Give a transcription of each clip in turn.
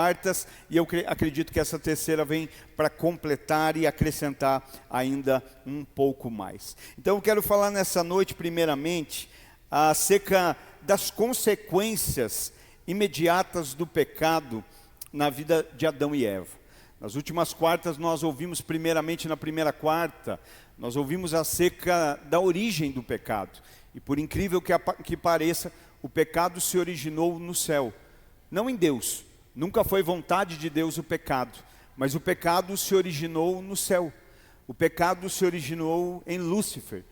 quartas, e eu acredito que essa terceira vem para completar e acrescentar ainda um pouco mais. Então eu quero falar nessa noite, primeiramente, acerca das consequências imediatas do pecado na vida de Adão e Eva. Nas últimas quartas nós ouvimos, primeiramente na primeira quarta, nós ouvimos acerca da origem do pecado. E por incrível que pareça, o pecado se originou no céu, não em Deus. Nunca foi vontade de Deus o pecado, mas o pecado se originou no céu. O pecado se originou em Lúcifer,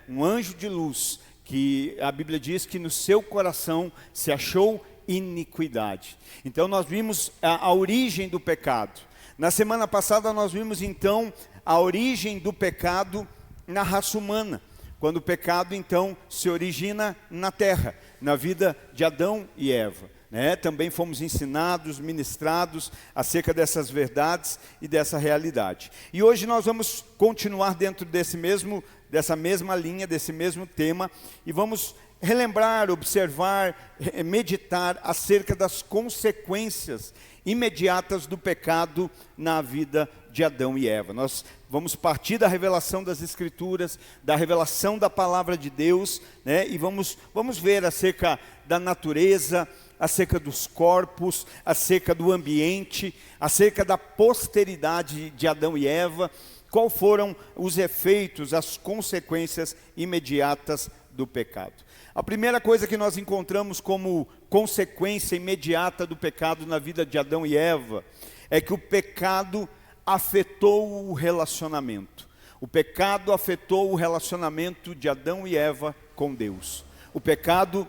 um anjo de luz, que a Bíblia diz que no seu coração se achou iniquidade. Então nós vimos a origem do pecado. Na semana passada nós vimos então a origem do pecado na raça humana, quando o pecado então se origina na terra, na vida de Adão e Eva. Também fomos ensinados, ministrados acerca dessas verdades e dessa realidade. E hoje nós vamos continuar dentro dessa mesma linha, desse mesmo tema, e vamos relembrar, observar, meditar acerca das consequências imediatas do pecado na vida de Adão e Eva. Nós vamos partir da revelação das Escrituras, da revelação da Palavra de Deus, e vamos ver acerca da natureza, acerca dos corpos, acerca do ambiente, acerca da posteridade de Adão e Eva, quais foram os efeitos, as consequências imediatas do pecado. A primeira coisa que nós encontramos como consequência imediata do pecado na vida de Adão e Eva é que o pecado afetou o relacionamento. O pecado afetou o relacionamento de Adão e Eva com Deus. O pecado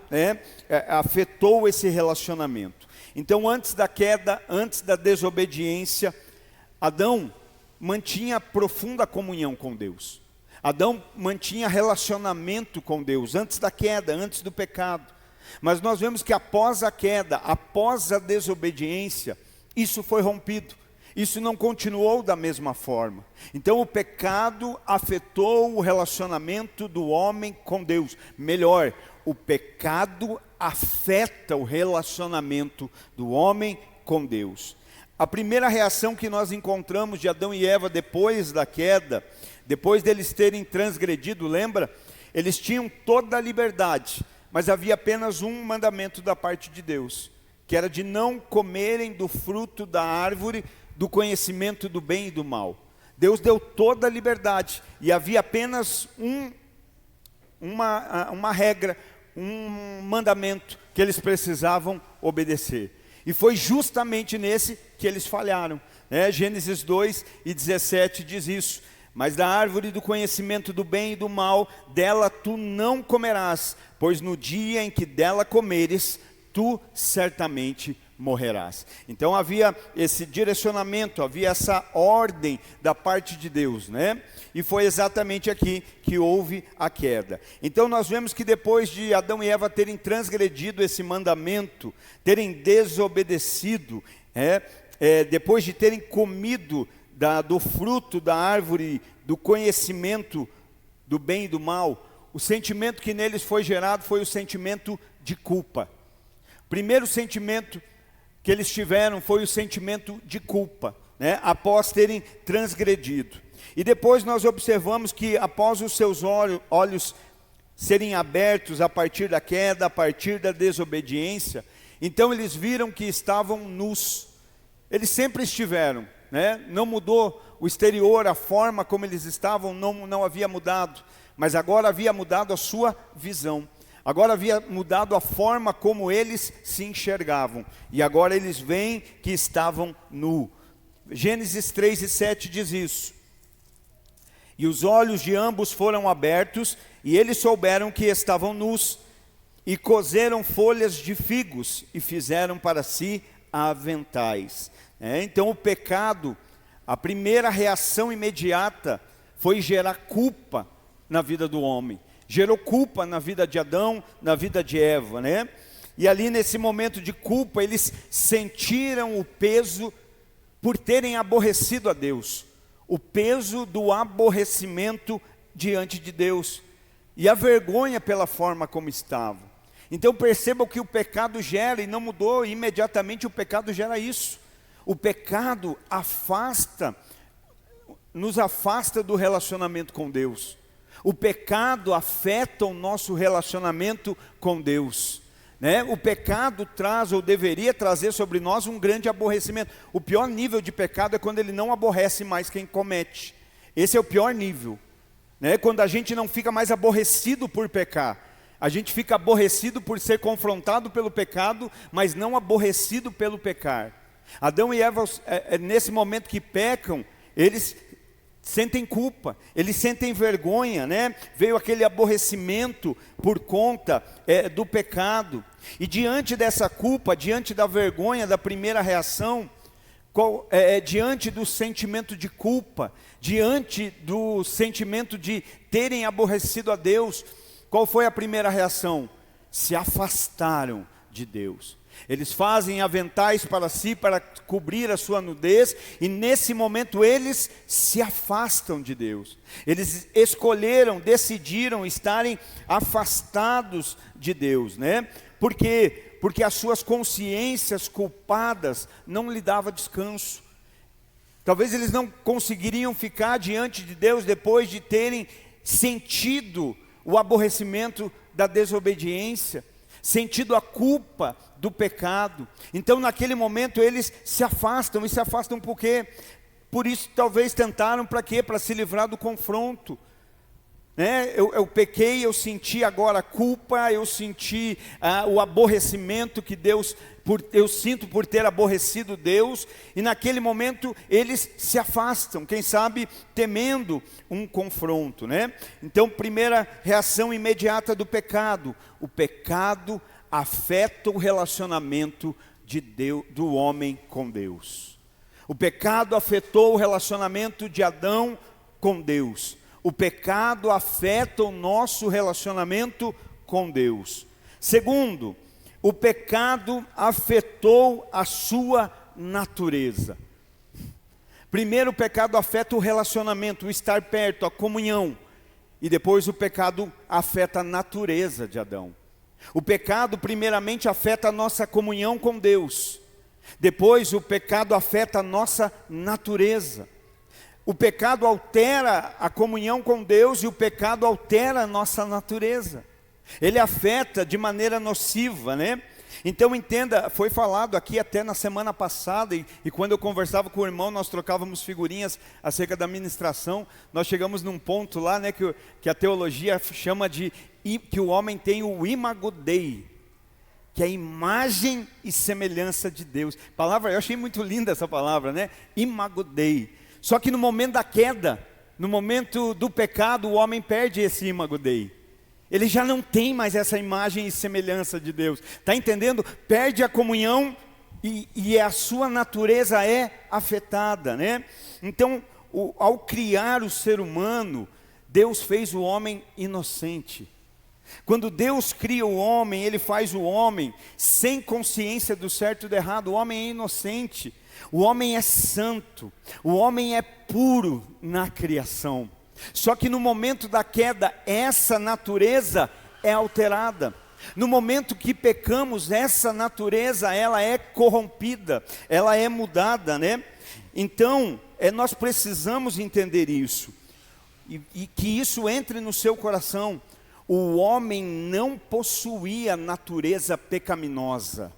afetou esse relacionamento. Então, antes da queda, antes da desobediência, Adão mantinha profunda comunhão com Deus. Adão mantinha relacionamento com Deus, antes da queda, antes do pecado. Mas nós vemos que após a queda, após a desobediência, isso foi rompido. Isso não continuou da mesma forma. Então o pecado afetou o relacionamento do homem com Deus. Melhor, o pecado afeta o relacionamento do homem com Deus. A primeira reação que nós encontramos de Adão e Eva depois da queda, depois deles terem transgredido, lembra? Eles tinham toda a liberdade, mas havia apenas um mandamento da parte de Deus, que era de não comerem do fruto da árvore do conhecimento do bem e do mal. Deus deu toda a liberdade, e havia apenas uma regra, um mandamento que eles precisavam obedecer. E foi justamente nesse que eles falharam. Gênesis 2:17 diz isso. Mas da árvore do conhecimento do bem e do mal, dela tu não comerás, pois no dia em que dela comeres, tu certamente morrerás. Então havia esse direcionamento, havia essa ordem da parte de Deus, E foi exatamente aqui que houve a queda. Então nós vemos que depois de Adão e Eva terem transgredido esse mandamento, terem desobedecido, depois de terem comido do fruto da árvore do conhecimento do bem e do mal, o sentimento que neles foi gerado foi o sentimento de culpa. O primeiro sentimento que eles tiveram foi o sentimento de culpa, após terem transgredido. E depois nós observamos que após os seus olhos serem abertos a partir da queda, a partir da desobediência, então eles viram que estavam nus. Eles sempre estiveram, não mudou o exterior, a forma como eles estavam não havia mudado, mas agora havia mudado a sua visão. Agora havia mudado a forma como eles se enxergavam. E agora eles veem que estavam nus. Gênesis 3:7 diz isso. E os olhos de ambos foram abertos, e eles souberam que estavam nus, e coseram folhas de figos, e fizeram para si aventais. Então o pecado, a primeira reação imediata foi gerar culpa na vida do homem. Gerou culpa na vida de Adão, na vida de Eva, E ali nesse momento de culpa, eles sentiram o peso por terem aborrecido a Deus. O peso do aborrecimento diante de Deus. E a vergonha pela forma como estavam. Então perceba o que o pecado gera, e não mudou imediatamente. O pecado gera isso. O pecado nos afasta do relacionamento com Deus. O pecado afeta o nosso relacionamento com Deus, né? O pecado traz, ou deveria trazer sobre nós, um grande aborrecimento. O pior nível de pecado é quando ele não aborrece mais quem comete. Esse é o pior nível, né? Quando a gente não fica mais aborrecido por pecar. A gente fica aborrecido por ser confrontado pelo pecado, mas não aborrecido pelo pecar. Adão e Eva, nesse momento que pecam, eles sentem culpa, eles sentem vergonha, né? Veio aquele aborrecimento por conta do pecado. E diante dessa culpa, diante da vergonha da primeira reação, diante do sentimento de culpa, diante do sentimento de terem aborrecido a Deus, qual foi a primeira reação? Se afastaram de Deus. Eles fazem aventais para si, para cobrir a sua nudez, e nesse momento eles se afastam de Deus. Eles escolheram, decidiram estarem afastados de Deus, né? Por quê? Porque as suas consciências culpadas não lhe davam descanso. Talvez eles não conseguiriam ficar diante de Deus depois de terem sentido o aborrecimento da desobediência, sentido a culpa do pecado. Então naquele momento eles se afastam. E se afastam por quê? Por isso talvez tentaram para quê? Para se livrar do confronto, né? Eu pequei, eu senti agora a culpa, eu senti o aborrecimento que eu sinto por ter aborrecido Deus. E naquele momento eles se afastam, quem sabe temendo um confronto, né? Então, primeira reação imediata do pecado: o pecado afeta o relacionamento do homem com Deus. O pecado afetou o relacionamento de Adão com Deus. O pecado afeta o nosso relacionamento com Deus. Segundo, o pecado afetou a sua natureza. Primeiro, o pecado afeta o relacionamento, o estar perto, a comunhão. E depois o pecado afeta a natureza de Adão. O pecado primeiramente afeta a nossa comunhão com Deus. Depois o pecado afeta a nossa natureza. O pecado altera a comunhão com Deus e o pecado altera a nossa natureza. Ele afeta de maneira nociva, né? Então entenda, foi falado aqui até na semana passada, e quando eu conversava com o irmão, nós trocávamos figurinhas acerca da ministração. Nós chegamos num ponto lá, né, que a teologia chama de que o homem tem o imago Dei, que é a imagem e semelhança de Deus. Eu achei muito linda essa palavra, né? Imago Dei. Só que no momento da queda, no momento do pecado, o homem perde esse imago Dei. Ele já não tem mais essa imagem e semelhança de Deus. Está entendendo? Perde a comunhão e a sua natureza é afetada, né? Então, ao criar o ser humano, Deus fez o homem inocente. Quando Deus cria o homem, Ele faz o homem sem consciência do certo e do errado. O homem é inocente, o homem é santo, o homem é puro na criação. Só que no momento da queda, essa natureza é alterada. No momento que pecamos, essa natureza, ela é corrompida, ela é mudada, né? Então, nós precisamos entender isso, e que isso entre no seu coração. O homem não possuía natureza pecaminosa.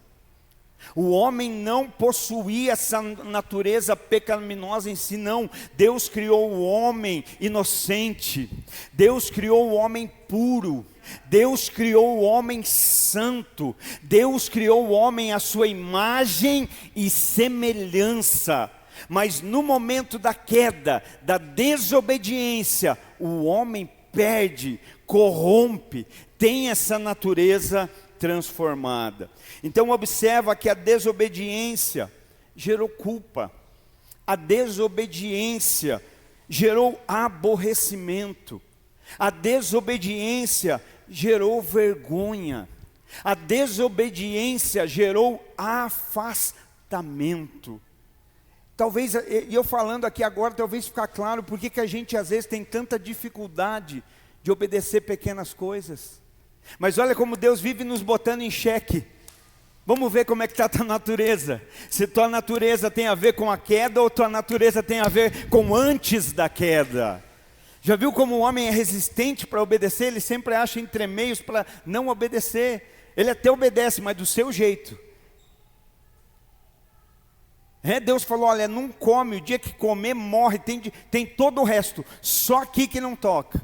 O homem não possuía essa natureza pecaminosa em si, não. Deus criou o homem inocente. Deus criou o homem puro. Deus criou o homem santo. Deus criou o homem à sua imagem e semelhança. Mas no momento da queda, da desobediência, o homem perde, corrompe, tem essa natureza transformada. Então observa que a desobediência gerou culpa, a desobediência gerou aborrecimento, a desobediência gerou vergonha, a desobediência gerou afastamento. Talvez, e eu falando aqui agora, talvez ficar claro porque que a gente às vezes tem tanta dificuldade de obedecer pequenas coisas. Mas olha como Deus vive nos botando em xeque. Vamos ver como é que está a tua natureza. Se tua natureza tem a ver com a queda ou tua natureza tem a ver com antes da queda. Já viu como o homem é resistente para obedecer? Ele sempre acha entremeios para não obedecer. Ele até obedece, mas do seu jeito. Deus falou, olha, não come, o dia que comer morre, tem todo o resto, só aqui que não toca.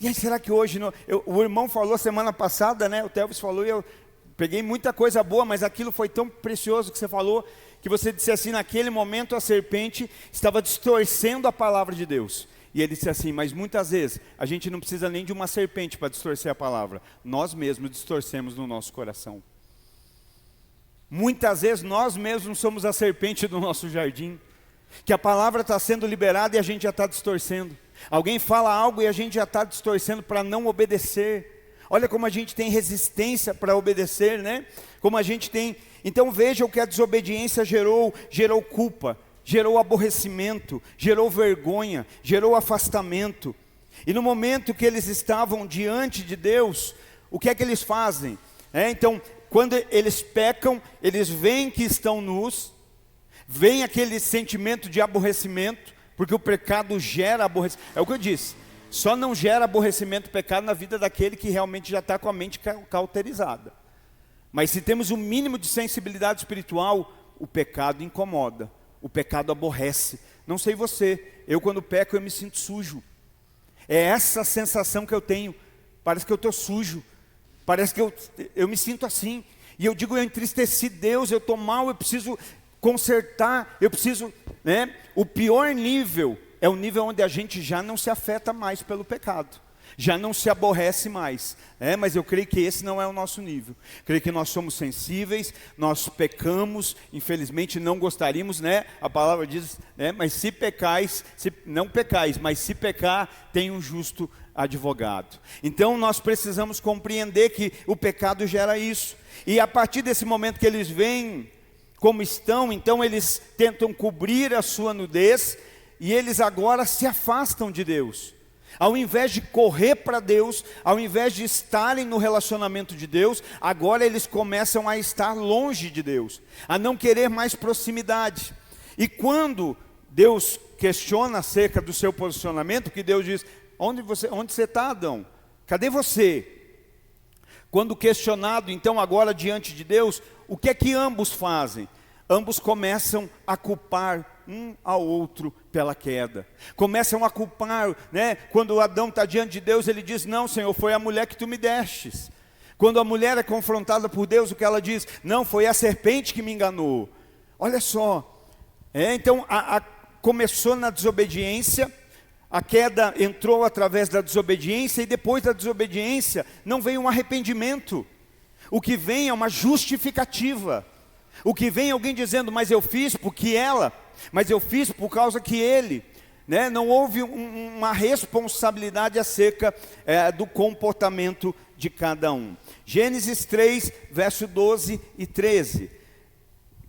E aí será que hoje, o irmão falou semana passada, né? O Telvis falou, e eu peguei muita coisa boa, mas aquilo foi tão precioso que você falou, que você disse assim, naquele momento a serpente estava distorcendo a palavra de Deus. E ele disse assim, mas muitas vezes a gente não precisa nem de uma serpente para distorcer a palavra, nós mesmos distorcemos no nosso coração. Muitas vezes nós mesmos somos a serpente do nosso jardim, que a palavra está sendo liberada e a gente já está distorcendo. Alguém fala algo e a gente já está distorcendo para não obedecer. Olha como a gente tem resistência para obedecer, né? Como a gente tem. Então veja o que a desobediência gerou culpa, gerou aborrecimento, gerou vergonha, gerou afastamento. E no momento que eles estavam diante de Deus, o que é que eles fazem? Então, quando eles pecam, eles veem que estão nus, vem aquele sentimento de aborrecimento, porque o pecado gera aborrecimento. É o que eu disse, só não gera aborrecimento, pecado na vida daquele que realmente já está com a mente cauterizada. Mas se temos um mínimo de sensibilidade espiritual, o pecado incomoda, o pecado aborrece. Não sei você, eu quando peco eu me sinto sujo. É essa sensação que eu tenho, parece que eu estou sujo. Parece que eu me sinto assim, e eu digo, eu entristeci Deus, eu estou mal, eu preciso consertar, eu preciso, né? O pior nível é o nível onde a gente já não se afeta mais pelo pecado, já não se aborrece mais, mas eu creio que esse não é o nosso nível. Creio que nós somos sensíveis, nós pecamos, infelizmente não gostaríamos, né? A palavra diz, mas se pecais, não pecais, mas se pecar, tem um justo advogado. Então nós precisamos compreender que o pecado gera isso, e a partir desse momento que eles veem como estão, então eles tentam cobrir a sua nudez, e eles agora se afastam de Deus. Ao invés de correr para Deus, ao invés de estarem no relacionamento de Deus, agora eles começam a estar longe de Deus, a não querer mais proximidade. E quando Deus questiona acerca do seu posicionamento, que Deus diz, onde você está, Adão? Cadê você? Quando questionado, então agora diante de Deus, o que é que ambos fazem? Ambos começam a culpar um ao outro pela queda. Começam a culpar, né? Quando Adão está diante de Deus, ele diz, não, Senhor, foi a mulher que tu me destes. Quando a mulher é confrontada por Deus, o que ela diz? Não, foi a serpente que me enganou. Olha só, então começou na desobediência. A queda entrou através da desobediência, e depois da desobediência não veio um arrependimento. O que vem é uma justificativa. O que vem é alguém dizendo, mas eu fiz porque ela, mas eu fiz por causa que ele, né? Não houve uma responsabilidade acerca do comportamento de cada um. Gênesis 3, verso 12 e 13,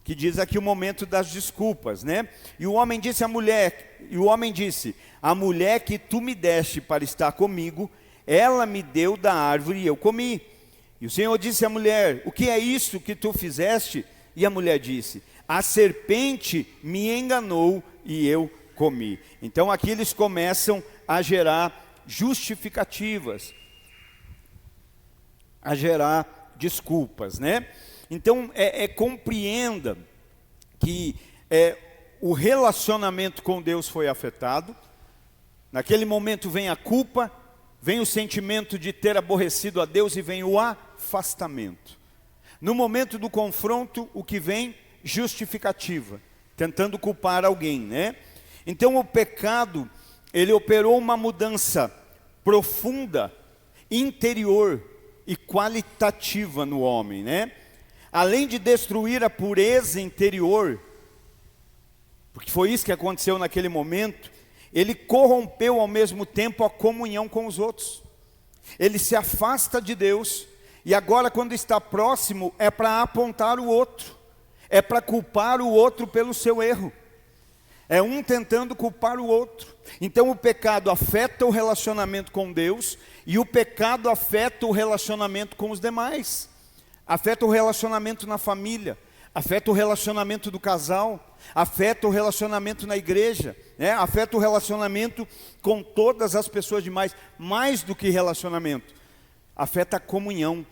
que diz aqui o momento das desculpas, né? E o homem disse à mulher, a mulher que tu me deste para estar comigo, ela me deu da árvore e eu comi. E o Senhor disse à mulher, o que é isso que tu fizeste? E a mulher disse, a serpente me enganou e eu comi. Então aqui eles começam a gerar justificativas, a gerar desculpas, né? Então compreenda que o relacionamento com Deus foi afetado. Naquele momento vem a culpa, vem o sentimento de ter aborrecido a Deus e vem o afastamento. No momento do confronto, o que vem? Justificativa, tentando culpar alguém, né? Então o pecado, ele operou uma mudança profunda, interior e qualitativa no homem, né? Além de destruir a pureza interior, porque foi isso que aconteceu naquele momento, ele corrompeu ao mesmo tempo a comunhão com os outros. Ele se afasta de Deus, e agora quando está próximo, é para apontar o outro, é para culpar o outro pelo seu erro. É um tentando culpar o outro. Então o pecado afeta o relacionamento com Deus e o pecado afeta o relacionamento com os demais. Afeta o relacionamento na família, afeta o relacionamento do casal, afeta o relacionamento na igreja, né? Afeta o relacionamento com todas as pessoas demais. Mais do que relacionamento, afeta a comunhão,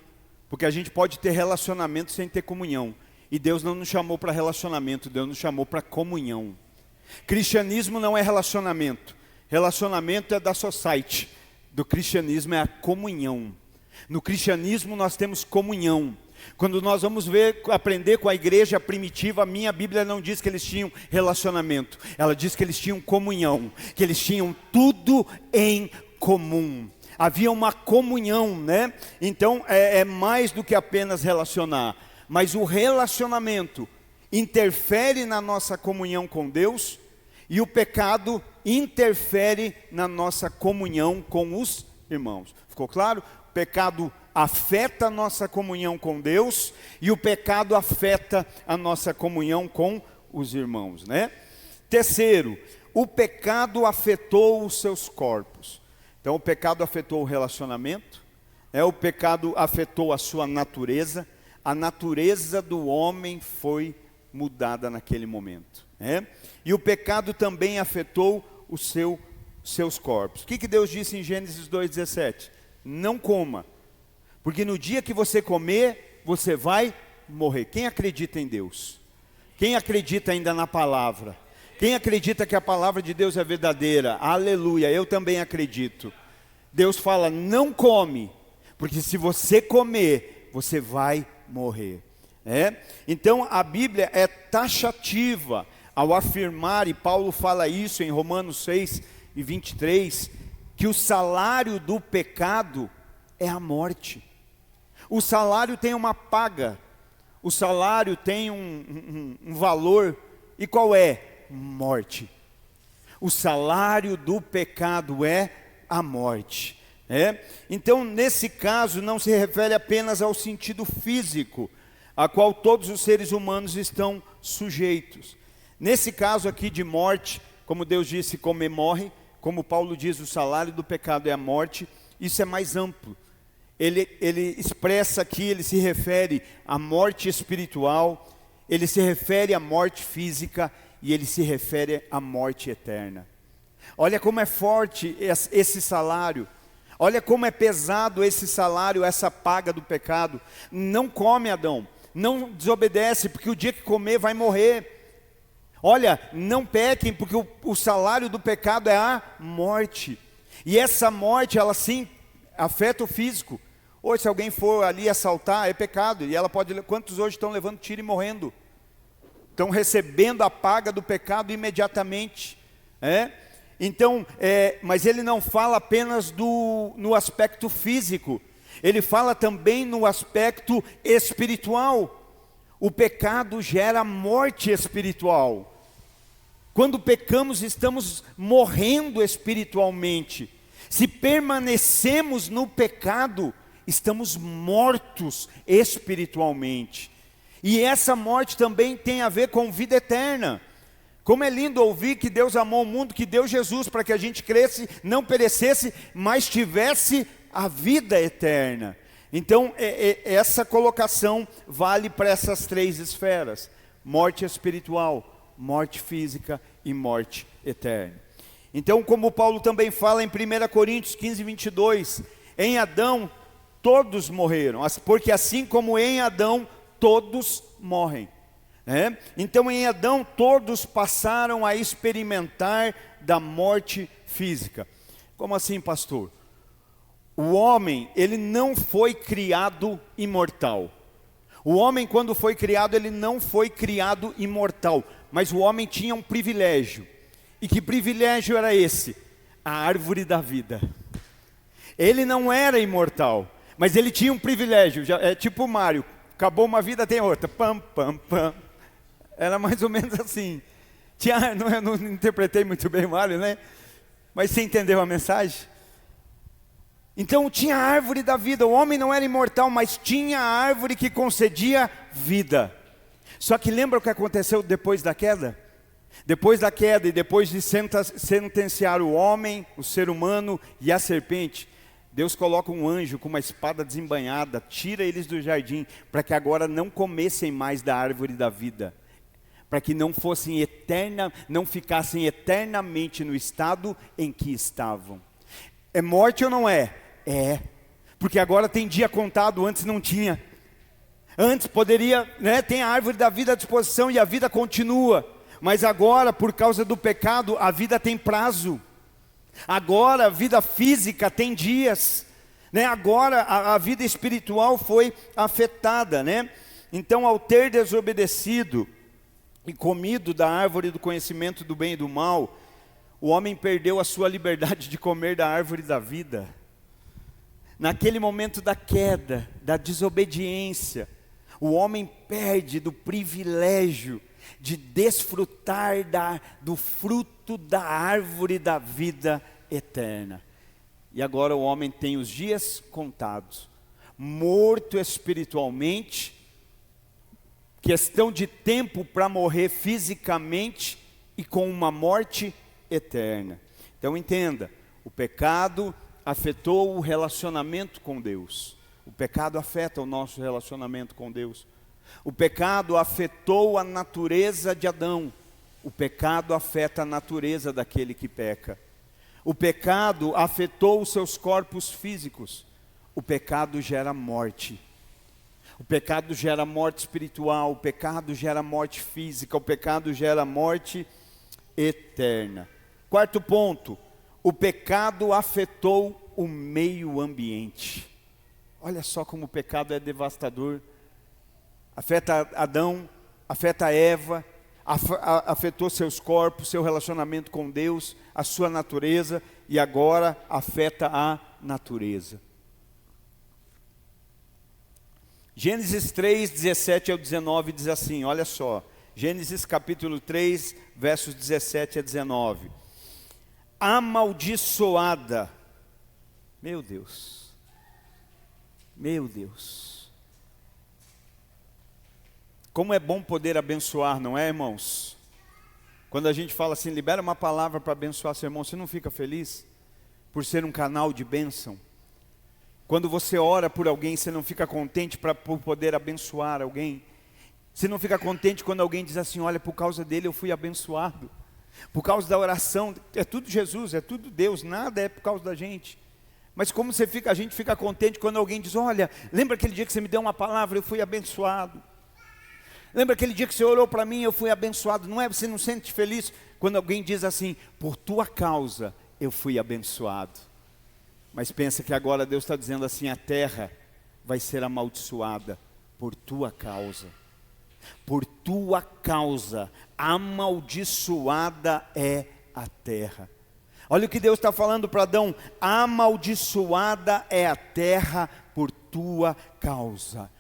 porque a gente pode ter relacionamento sem ter comunhão. E Deus não nos chamou para relacionamento, Deus nos chamou para comunhão. Cristianismo não é relacionamento. Relacionamento é da society. Do cristianismo é a comunhão. No cristianismo nós temos comunhão. Quando nós vamos aprender com a igreja primitiva, a minha Bíblia não diz que eles tinham relacionamento. Ela diz que eles tinham comunhão, que eles tinham tudo em comum. Havia uma comunhão, né? Então é mais do que apenas relacionar. Mas o relacionamento interfere na nossa comunhão com Deus e o pecado interfere na nossa comunhão com os irmãos. Ficou claro? O pecado afeta a nossa comunhão com Deus e o pecado afeta a nossa comunhão com os irmãos, né? Terceiro, o pecado afetou os seus corpos. Então o pecado afetou o relacionamento, o pecado afetou a sua natureza. A natureza do homem foi mudada naquele momento, né? E o pecado também afetou os seus corpos. O que Deus disse em Gênesis 2,17? Não coma, porque no dia que você comer, você vai morrer. Quem acredita em Deus? Quem acredita ainda na palavra? Quem acredita que a palavra de Deus é verdadeira? Aleluia, eu também acredito. Deus fala, não come, porque se você comer, você vai morrer. Então a Bíblia é taxativa ao afirmar, e Paulo fala isso em Romanos 6:23, que o salário do pecado é a morte. O salário tem uma paga, o salário tem um valor, e qual é? Morte. O salário do pecado é a morte. Então nesse caso não se refere apenas ao sentido físico, a qual todos os seres humanos estão sujeitos. Nesse caso aqui de morte, como Deus disse, comer morre, como Paulo diz, o salário do pecado é a morte, isso é mais amplo. Ele expressa aqui, ele se refere à morte espiritual, ele se refere à morte física e ele se refere à morte eterna. Olha como é forte esse salário, olha como é pesado esse salário, essa paga do pecado. Não come, Adão, não desobedece, porque o dia que comer vai morrer. Olha, não pequem, porque o salário do pecado é a morte. E essa morte, ela sim afeta o físico. Hoje, se alguém for ali assaltar, é pecado. E ela pode. Quantos hoje estão levando tiro e morrendo? Estão recebendo a paga do pecado imediatamente. Então, mas ele não fala apenas no aspecto físico. Ele fala também no aspecto espiritual. O pecado gera morte espiritual. Quando pecamos, estamos morrendo espiritualmente. Se permanecemos no pecado, estamos mortos espiritualmente. E essa morte também tem a ver com vida eterna. Como é lindo ouvir que Deus amou o mundo, que deu Jesus para que a gente cresce, não perecesse, mas tivesse a vida eterna. Então, essa colocação vale para essas três esferas: morte espiritual, morte física e morte eterna. Então, como Paulo também fala em 1 Coríntios 15:22, em Adão todos morreram, porque assim como em Adão todos morrem. Então em Adão todos passaram a experimentar da morte física. Como assim, pastor? O homem, ele não foi criado imortal. O homem, quando foi criado, ele não foi criado imortal, mas o homem tinha um privilégio. E que privilégio era esse? A árvore da vida. Ele não era imortal, mas ele tinha um privilégio. É tipo o Mário, acabou uma vida, tem outra. Pam, pam, pam. Era mais ou menos assim. Eu não interpretei muito bem o Mário, né? Mas você entendeu a mensagem? Então tinha a árvore da vida. O homem não era imortal, mas tinha a árvore que concedia vida. Só que lembra o que aconteceu depois da queda? Depois da queda e depois de sentenciar o homem, o ser humano e a serpente, Deus coloca um anjo com uma espada desembainhada, tira eles do jardim, para que agora não comessem mais da árvore da vida, para que não ficassem eternamente no estado em que estavam. É morte ou não é? É, porque agora tem dia contado, antes não tinha. Antes poderia, tem a árvore da vida à disposição e a vida continua, mas agora, por causa do pecado, a vida tem prazo. Agora a vida física tem dias, agora a vida espiritual foi afetada, Então, ao ter desobedecido e comido da árvore do conhecimento do bem e do mal, o homem perdeu a sua liberdade de comer da árvore da vida. Naquele momento da queda, da desobediência, o homem perde do privilégio de desfrutar do fruto da árvore da vida eterna. E agora o homem tem os dias contados, morto espiritualmente, questão de tempo para morrer fisicamente e com uma morte eterna. Então entenda, o pecado afetou o relacionamento com Deus. O pecado afeta o nosso relacionamento com Deus. O pecado afetou a natureza de Adão. O pecado afeta a natureza daquele que peca. O pecado afetou os seus corpos físicos. O pecado gera morte. O pecado gera morte espiritual. O pecado gera morte física. O pecado gera morte eterna. Quarto ponto, o pecado afetou o meio ambiente. Olha só como o pecado é devastador. Afeta Adão, afeta Eva, afetou seus corpos, seu relacionamento com Deus, a sua natureza, e agora afeta a natureza. Gênesis 3, 17 ao 19 diz assim, olha só. Gênesis capítulo 3, versos 17 a 19. Amaldiçoada. Meu Deus. Meu Deus. Como é bom poder abençoar, não é, irmãos? Quando a gente fala assim, libera uma palavra para abençoar seu irmão, você não fica feliz por ser um canal de bênção? Quando você ora por alguém, você não fica contente por poder abençoar alguém? Você não fica contente quando alguém diz assim, olha, por causa dele eu fui abençoado. Por causa da oração, é tudo Jesus, é tudo Deus, nada é por causa da gente. Mas como a gente fica contente quando alguém diz, olha, lembra aquele dia que você me deu uma palavra, eu fui abençoado. Lembra aquele dia que você orou para mim, eu fui abençoado. Não é? Você não sente feliz quando alguém diz assim, por tua causa eu fui abençoado. Mas pensa que agora Deus está dizendo assim, a terra vai ser amaldiçoada por tua causa. Por tua causa, amaldiçoada é a terra. Olha o que Deus está falando para Adão, amaldiçoada é a terra por tua causa.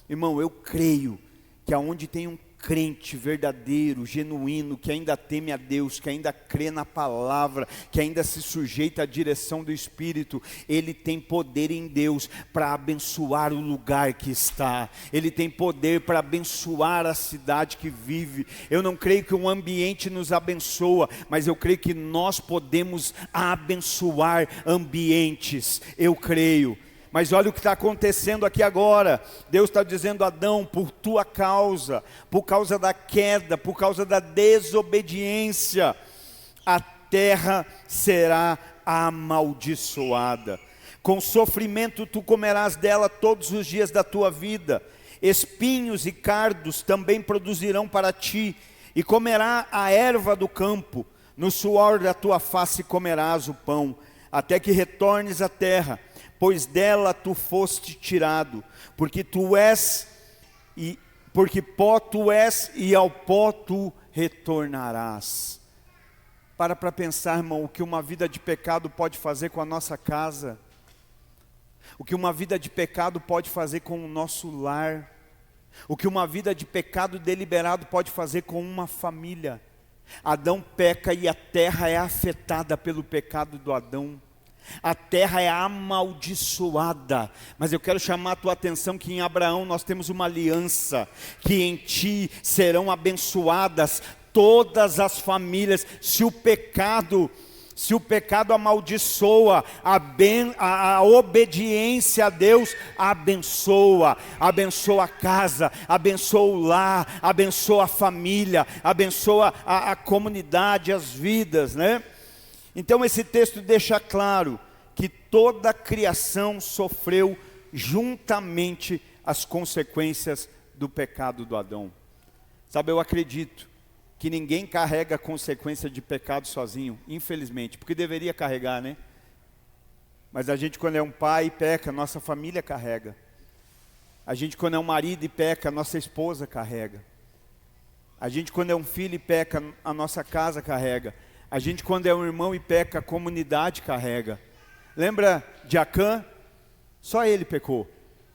Irmão, eu creio que aonde tem um crente verdadeiro, genuíno, que ainda teme a Deus, que ainda crê na palavra, que ainda se sujeita à direção do Espírito, ele tem poder em Deus para abençoar o lugar que está, ele tem poder para abençoar a cidade que vive. Eu não creio que um ambiente nos abençoa, mas eu creio que nós podemos abençoar ambientes, eu creio. Mas olha o que está acontecendo aqui agora. Deus está dizendo, Adão, por tua causa, por causa da queda, por causa da desobediência, a terra será amaldiçoada. Com sofrimento tu comerás dela todos os dias da tua vida. Espinhos e cardos também produzirão para ti, e comerá a erva do campo. No suor da tua face comerás o pão, até que retornes à terra, pois dela tu foste tirado, porque pó tu és, e ao pó tu retornarás. Para pensar, irmão, o que uma vida de pecado pode fazer com a nossa casa, o que uma vida de pecado pode fazer com o nosso lar, o que uma vida de pecado deliberado pode fazer com uma família. Adão peca e a terra é afetada pelo pecado do Adão. A terra é amaldiçoada, mas eu quero chamar a tua atenção que em Abraão nós temos uma aliança, que em ti serão abençoadas todas as famílias. Se o pecado amaldiçoa, a obediência a Deus abençoa a casa, abençoa o lar, abençoa a família, abençoa a comunidade, as vidas, né? Então esse texto deixa claro que toda a criação sofreu juntamente as consequências do pecado do Adão. Sabe, eu acredito que ninguém carrega a consequência de pecado sozinho, infelizmente, porque deveria carregar, né? Mas a gente, quando é um pai e peca, nossa família carrega. A gente, quando é um marido e peca, nossa esposa carrega. A gente, quando é um filho e peca, a nossa casa carrega. A gente, quando é um irmão e peca, a comunidade carrega. Lembra de Acã? Só ele pecou,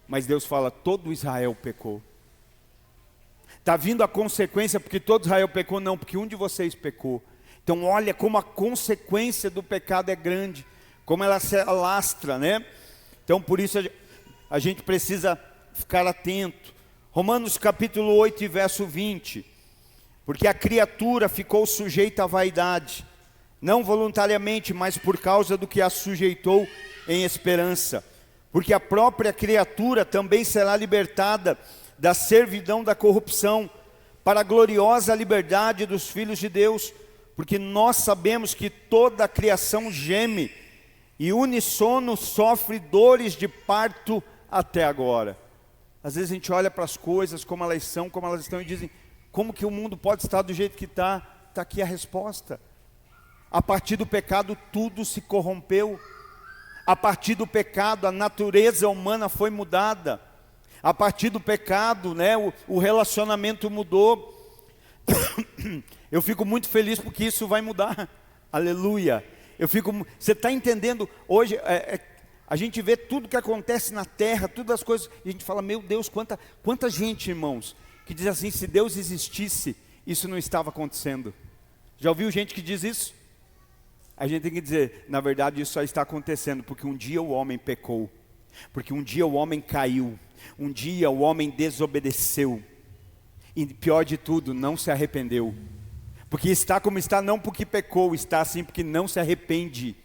mas Deus fala, todo Israel pecou. Está vindo a consequência porque todo Israel pecou? Não, porque um de vocês pecou. Então olha como a consequência do pecado é grande, como ela se alastra, né? Então por isso a gente precisa ficar atento. Romanos capítulo 8 e verso 20. Porque a criatura ficou sujeita à vaidade, não voluntariamente, mas por causa do que a sujeitou em esperança. Porque a própria criatura também será libertada da servidão da corrupção, para a gloriosa liberdade dos filhos de Deus. Porque nós sabemos que toda a criação geme, e unissono sofre dores de parto até agora. Às vezes a gente olha para as coisas, como elas são, como elas estão, e dizem, como que o mundo pode estar do jeito que está? Está aqui a resposta. A partir do pecado tudo se corrompeu. A partir do pecado a natureza humana foi mudada. A partir do pecado, né, o relacionamento mudou. Eu fico muito feliz porque isso vai mudar. Aleluia. Você está entendendo? Hoje a gente vê tudo que acontece na terra, todas as coisas, e a gente fala, meu Deus, quanta gente, irmãos, que diz assim, se Deus existisse, isso não estava acontecendo. Já ouviu gente que diz isso? A gente tem que dizer, na verdade isso só está acontecendo porque um dia o homem pecou, porque um dia o homem caiu, um dia o homem desobedeceu, e pior de tudo, não se arrependeu. Porque está como está não porque pecou, está assim porque não se arrepende,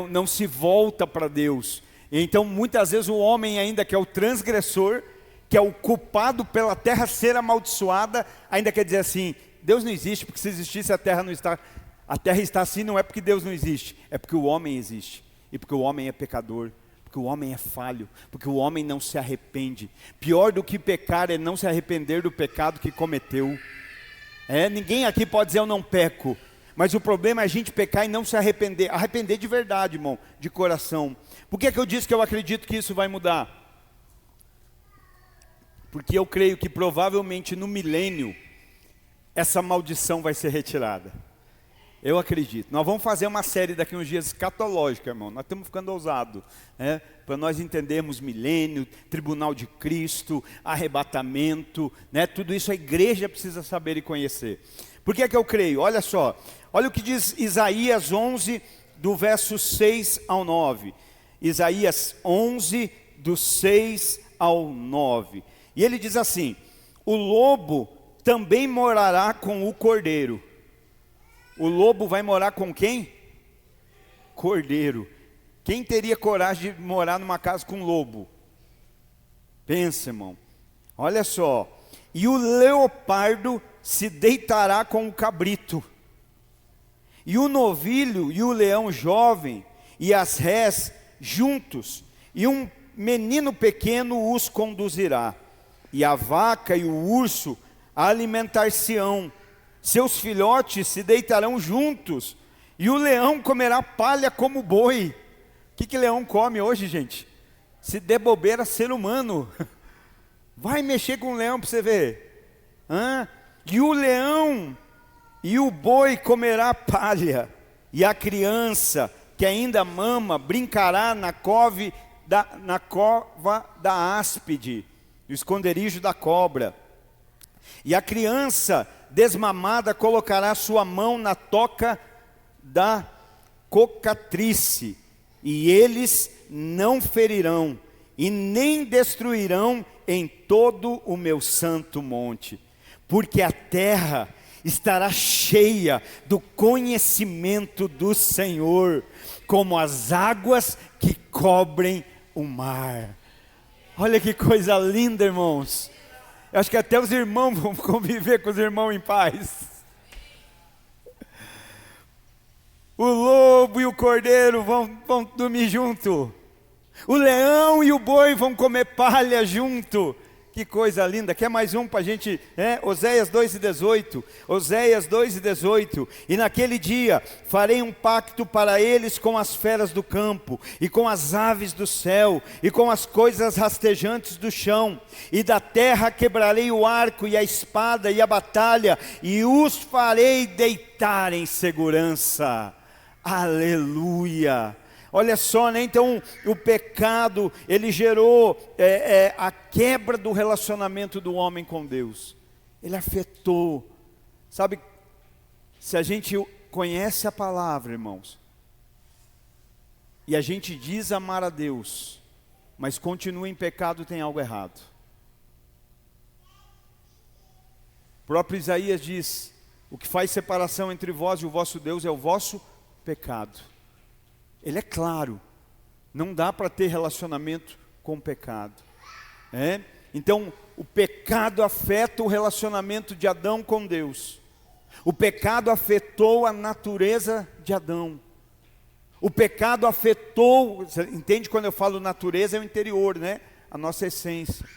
não se volta para Deus. Então muitas vezes o homem ainda que é o transgressor, que é o culpado pela terra ser amaldiçoada, ainda quer dizer assim, Deus não existe, porque se existisse a terra não está. A terra está assim não é porque Deus não existe, é porque o homem existe, e porque o homem é pecador, porque o homem é falho, porque o homem não se arrepende. Pior do que pecar é não se arrepender do pecado que cometeu. Ninguém aqui pode dizer eu não peco, mas o problema é a gente pecar e não se arrepender, arrepender de verdade, irmão, de coração. Por que eu disse que eu acredito que isso vai mudar? Porque eu creio que provavelmente no milênio, essa maldição vai ser retirada. Eu acredito. Nós vamos fazer uma série daqui uns dias escatológica, irmão. Nós estamos ficando ousados, para nós entendermos milênio, tribunal de Cristo, arrebatamento, tudo isso a igreja precisa saber e conhecer. Por que eu creio? Olha só, olha o que diz Isaías 11, do verso 6 ao 9. Isaías 11, do 6 ao 9. E ele diz assim, o lobo também morará com o cordeiro. O lobo vai morar com quem? Cordeiro. Quem teria coragem de morar numa casa com lobo? Pensa, irmão. Olha só. E o leopardo se deitará com o cabrito. E o novilho e o leão jovem e as rés juntos. E um menino pequeno os conduzirá. E a vaca e o urso alimentar-se-ão. Seus filhotes se deitarão juntos, e o leão comerá palha como boi. O que leão come hoje, gente? Se der bobeira, ser humano. Vai mexer com o leão para você ver. E o leão e o boi comerá palha, e a criança que ainda mama brincará na cova da áspide, no esconderijo da cobra. E a criança desmamada colocará sua mão na toca da cocatrice, e eles não ferirão, e nem destruirão em todo o meu santo monte. porque a terra estará cheia do conhecimento do Senhor, como as águas que cobrem o mar. Olha que coisa linda, irmãos. Eu acho que até os irmãos vão conviver com os irmãos em paz. O lobo e o cordeiro vão dormir junto. O leão e o boi vão comer palha junto. Que coisa linda. Quer mais um para a gente, Oséias 2:18. Oséias 2:18. E naquele dia farei um pacto para eles com as feras do campo, e com as aves do céu, e com as coisas rastejantes do chão. E da terra quebrarei o arco e a espada e a batalha, e os farei deitar em segurança. Aleluia. Olha só, né? Então o pecado, ele gerou a quebra do relacionamento do homem com Deus. Ele afetou. Sabe, se a gente conhece a palavra, irmãos, e a gente diz amar a Deus, mas continua em pecado, tem algo errado. O próprio Isaías diz: o que faz separação entre vós e o vosso Deus é o vosso pecado. Ele é claro, não dá para ter relacionamento com o pecado. Então, o pecado afeta o relacionamento de Adão com Deus. O pecado afetou a natureza de Adão. O pecado afetou, você entende quando eu falo natureza, é o interior, né? A nossa essência.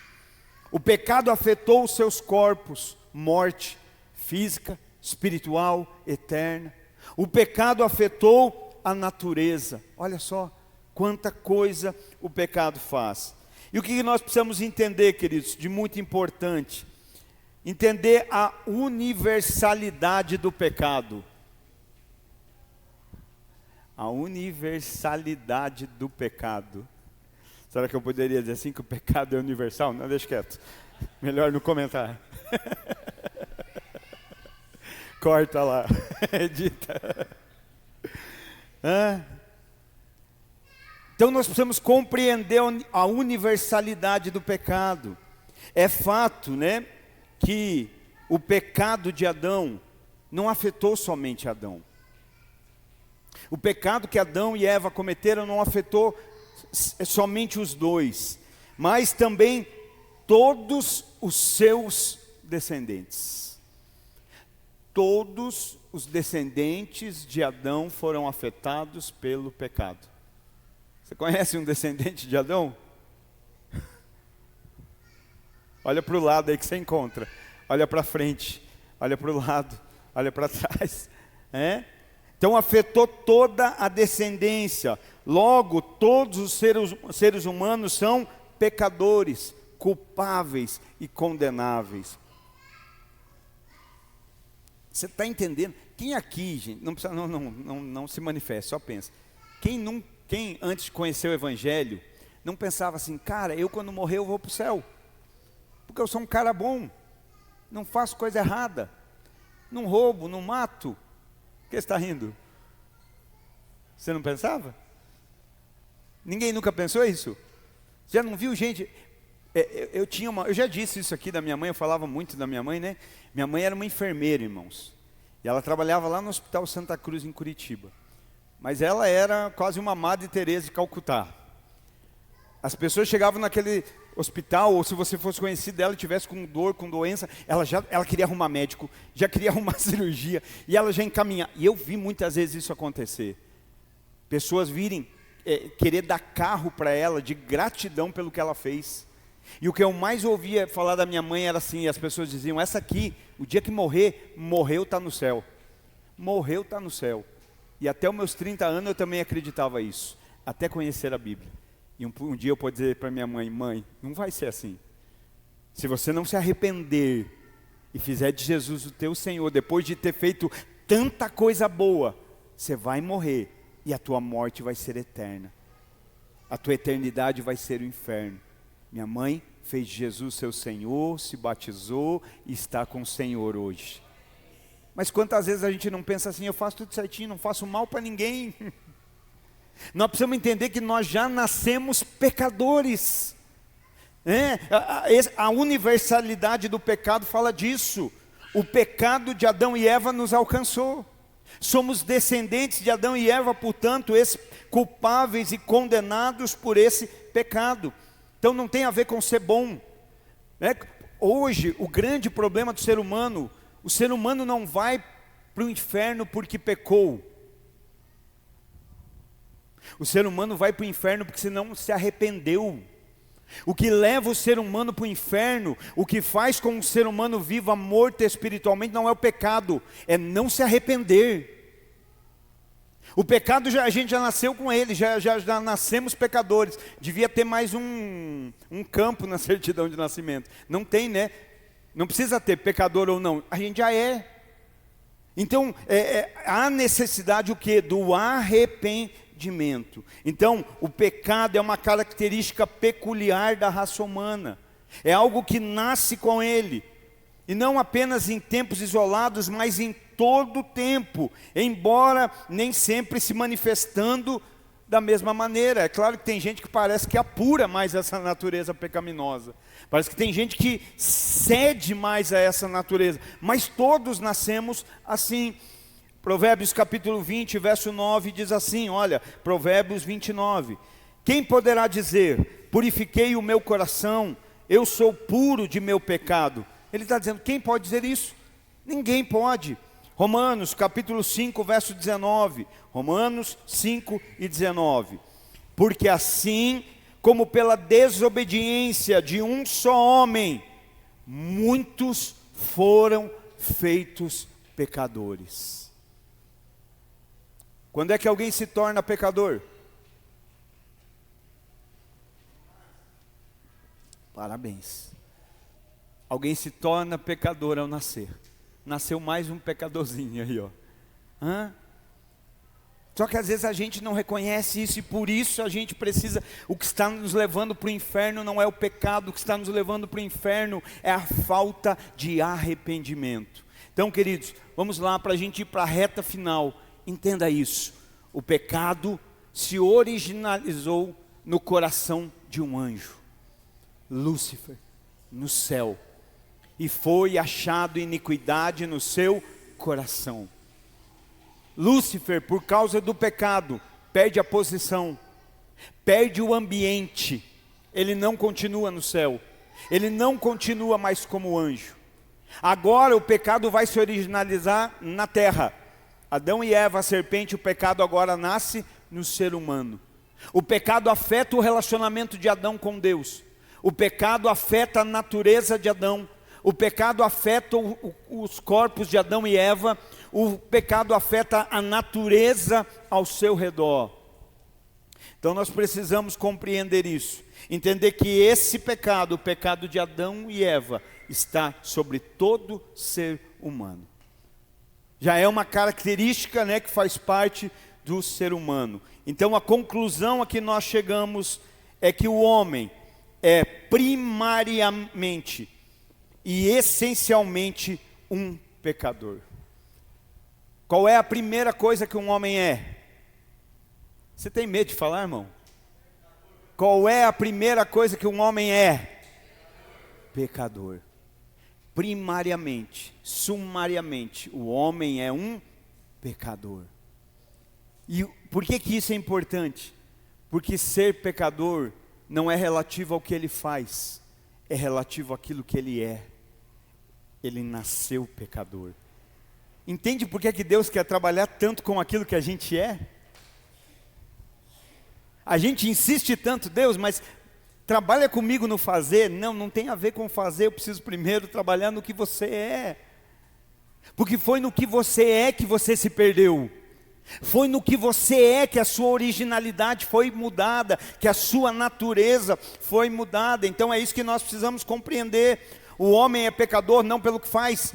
O pecado afetou os seus corpos, morte física, espiritual, eterna. O pecado afetou a natureza. Olha só quanta coisa o pecado faz. E o que nós precisamos entender, queridos, de muito importante? Entender a universalidade do pecado. A universalidade do pecado. Será que eu poderia dizer assim, que o pecado é universal? Não, deixa quieto. Melhor não comentar. Corta lá. Edita. Então nós precisamos compreender a universalidade do pecado. É fato, né, que o pecado de Adão não afetou somente Adão. O pecado que Adão e Eva cometeram não afetou somente os dois, mas também todos os seus descendentes. Todos os descendentes de Adão foram afetados pelo pecado. Você conhece um descendente de Adão? Olha para o lado aí que você encontra. Olha para frente, olha para o lado, olha para trás. Então afetou toda a descendência. Logo, todos os seres humanos são pecadores, culpáveis e condenáveis. Você está entendendo? Quem aqui, gente, não precisa, não se manifeste, só pensa. Quem antes de conhecer o Evangelho, não pensava assim, cara, eu quando morrer eu vou para o céu, porque eu sou um cara bom, não faço coisa errada, não roubo, não mato. Por que você está rindo? Você não pensava? Ninguém nunca pensou isso? Já não viu gente? Eu já disse isso aqui da minha mãe, eu falava muito da minha mãe, né? Minha mãe era uma enfermeira, irmãos. E ela trabalhava lá no Hospital Santa Cruz, em Curitiba. Mas ela era quase uma Madre Teresa de Calcutá. As pessoas chegavam naquele hospital, ou se você fosse conhecido dela e tivesse com dor, com doença, ela queria arrumar médico, já queria arrumar cirurgia, e ela já encaminhava. E eu vi muitas vezes isso acontecer. Pessoas virem querer dar carro para ela, de gratidão pelo que ela fez. E o que eu mais ouvia falar da minha mãe era assim, as pessoas diziam, essa aqui, o dia que morreu está no céu. Morreu está no céu. E até os meus 30 anos eu também acreditava isso, até conhecer a Bíblia. E um dia eu pude dizer para minha mãe, mãe, não vai ser assim. Se você não se arrepender e fizer de Jesus o teu Senhor, depois de ter feito tanta coisa boa, você vai morrer e a tua morte vai ser eterna. A tua eternidade vai ser o inferno. Minha mãe fez de Jesus seu Senhor, se batizou e está com o Senhor hoje. Mas quantas vezes a gente não pensa assim, eu faço tudo certinho, não faço mal para ninguém. Nós precisamos entender que nós já nascemos pecadores. A universalidade do pecado fala disso. O pecado de Adão e Eva nos alcançou. Somos descendentes de Adão e Eva, portanto, culpáveis e condenados por esse pecado. Então não tem a ver com ser bom, né? Hoje, o grande problema do ser humano, o ser humano não vai para o inferno porque pecou. O ser humano vai para o inferno porque senão se arrependeu. O que leva o ser humano para o inferno, o que faz com que o ser humano viva morto espiritualmente, não é o pecado, é não se arrepender. O pecado, a gente já nasceu com ele, já nascemos pecadores. Devia ter mais um campo na certidão de nascimento. Não tem, né? Não precisa ter pecador ou não, a gente já é. Então, há necessidade o quê? Do arrependimento. Então, o pecado é uma característica peculiar da raça humana. É algo que nasce com ele. E não apenas em tempos isolados, mas em todo o tempo. Embora nem sempre se manifestando da mesma maneira. É claro que tem gente que parece que apura mais essa natureza pecaminosa. Parece que tem gente que cede mais a essa natureza. Mas todos nascemos assim. Provérbios capítulo 20, verso 9 diz assim, olha, Provérbios 29. Quem poderá dizer, purifiquei o meu coração, eu sou puro de meu pecado? Ele está dizendo, quem pode dizer isso? Ninguém pode. Romanos capítulo 5, verso 19. Romanos 5 e 19. Porque assim como pela desobediência de um só homem, muitos foram feitos pecadores. Quando é que alguém se torna pecador? Parabéns. Alguém se torna pecador ao nascer. Nasceu mais um pecadorzinho aí, ó. Só que às vezes a gente não reconhece isso e por isso a gente precisa. O que está nos levando para o inferno não é o pecado, o que está nos levando para o inferno é a falta de arrependimento. Então, queridos, vamos lá para a gente ir para a reta final. Entenda isso. O pecado se originalizou no coração de um anjo, Lúcifer, no céu. E foi achado iniquidade no seu coração. Lúcifer, por causa do pecado, perde a posição, perde o ambiente. Ele não continua no céu, ele não continua mais como anjo. Agora o pecado vai se originalizar na terra. Adão e Eva, a serpente, o pecado agora nasce no ser humano. O pecado afeta o relacionamento de Adão com Deus. O pecado afeta a natureza de Adão. O pecado afeta os corpos de Adão e Eva. O pecado afeta a natureza ao seu redor. Então nós precisamos compreender isso. Entender que esse pecado, o pecado de Adão e Eva, está sobre todo ser humano. Já é uma característica, né, que faz parte do ser humano. Então a conclusão a que nós chegamos é que o homem é primariamente e essencialmente um pecador. Qual é a primeira coisa que um homem é? Você tem medo de falar, irmão? Qual é a primeira coisa que um homem é? Pecador. Primariamente, sumariamente, o homem é um pecador. E por que isso é importante? Porque ser pecador não é relativo ao que ele faz, é relativo àquilo que ele é. Ele nasceu pecador. Entende por que Deus quer trabalhar tanto com aquilo que a gente é? A gente insiste tanto, Deus, mas trabalha comigo no fazer. Não tem a ver com fazer, eu preciso primeiro trabalhar no que você é. Porque foi no que você é que você se perdeu. Foi no que você é que a sua originalidade foi mudada, que a sua natureza foi mudada. Então é isso que nós precisamos compreender. O homem é pecador não pelo que faz.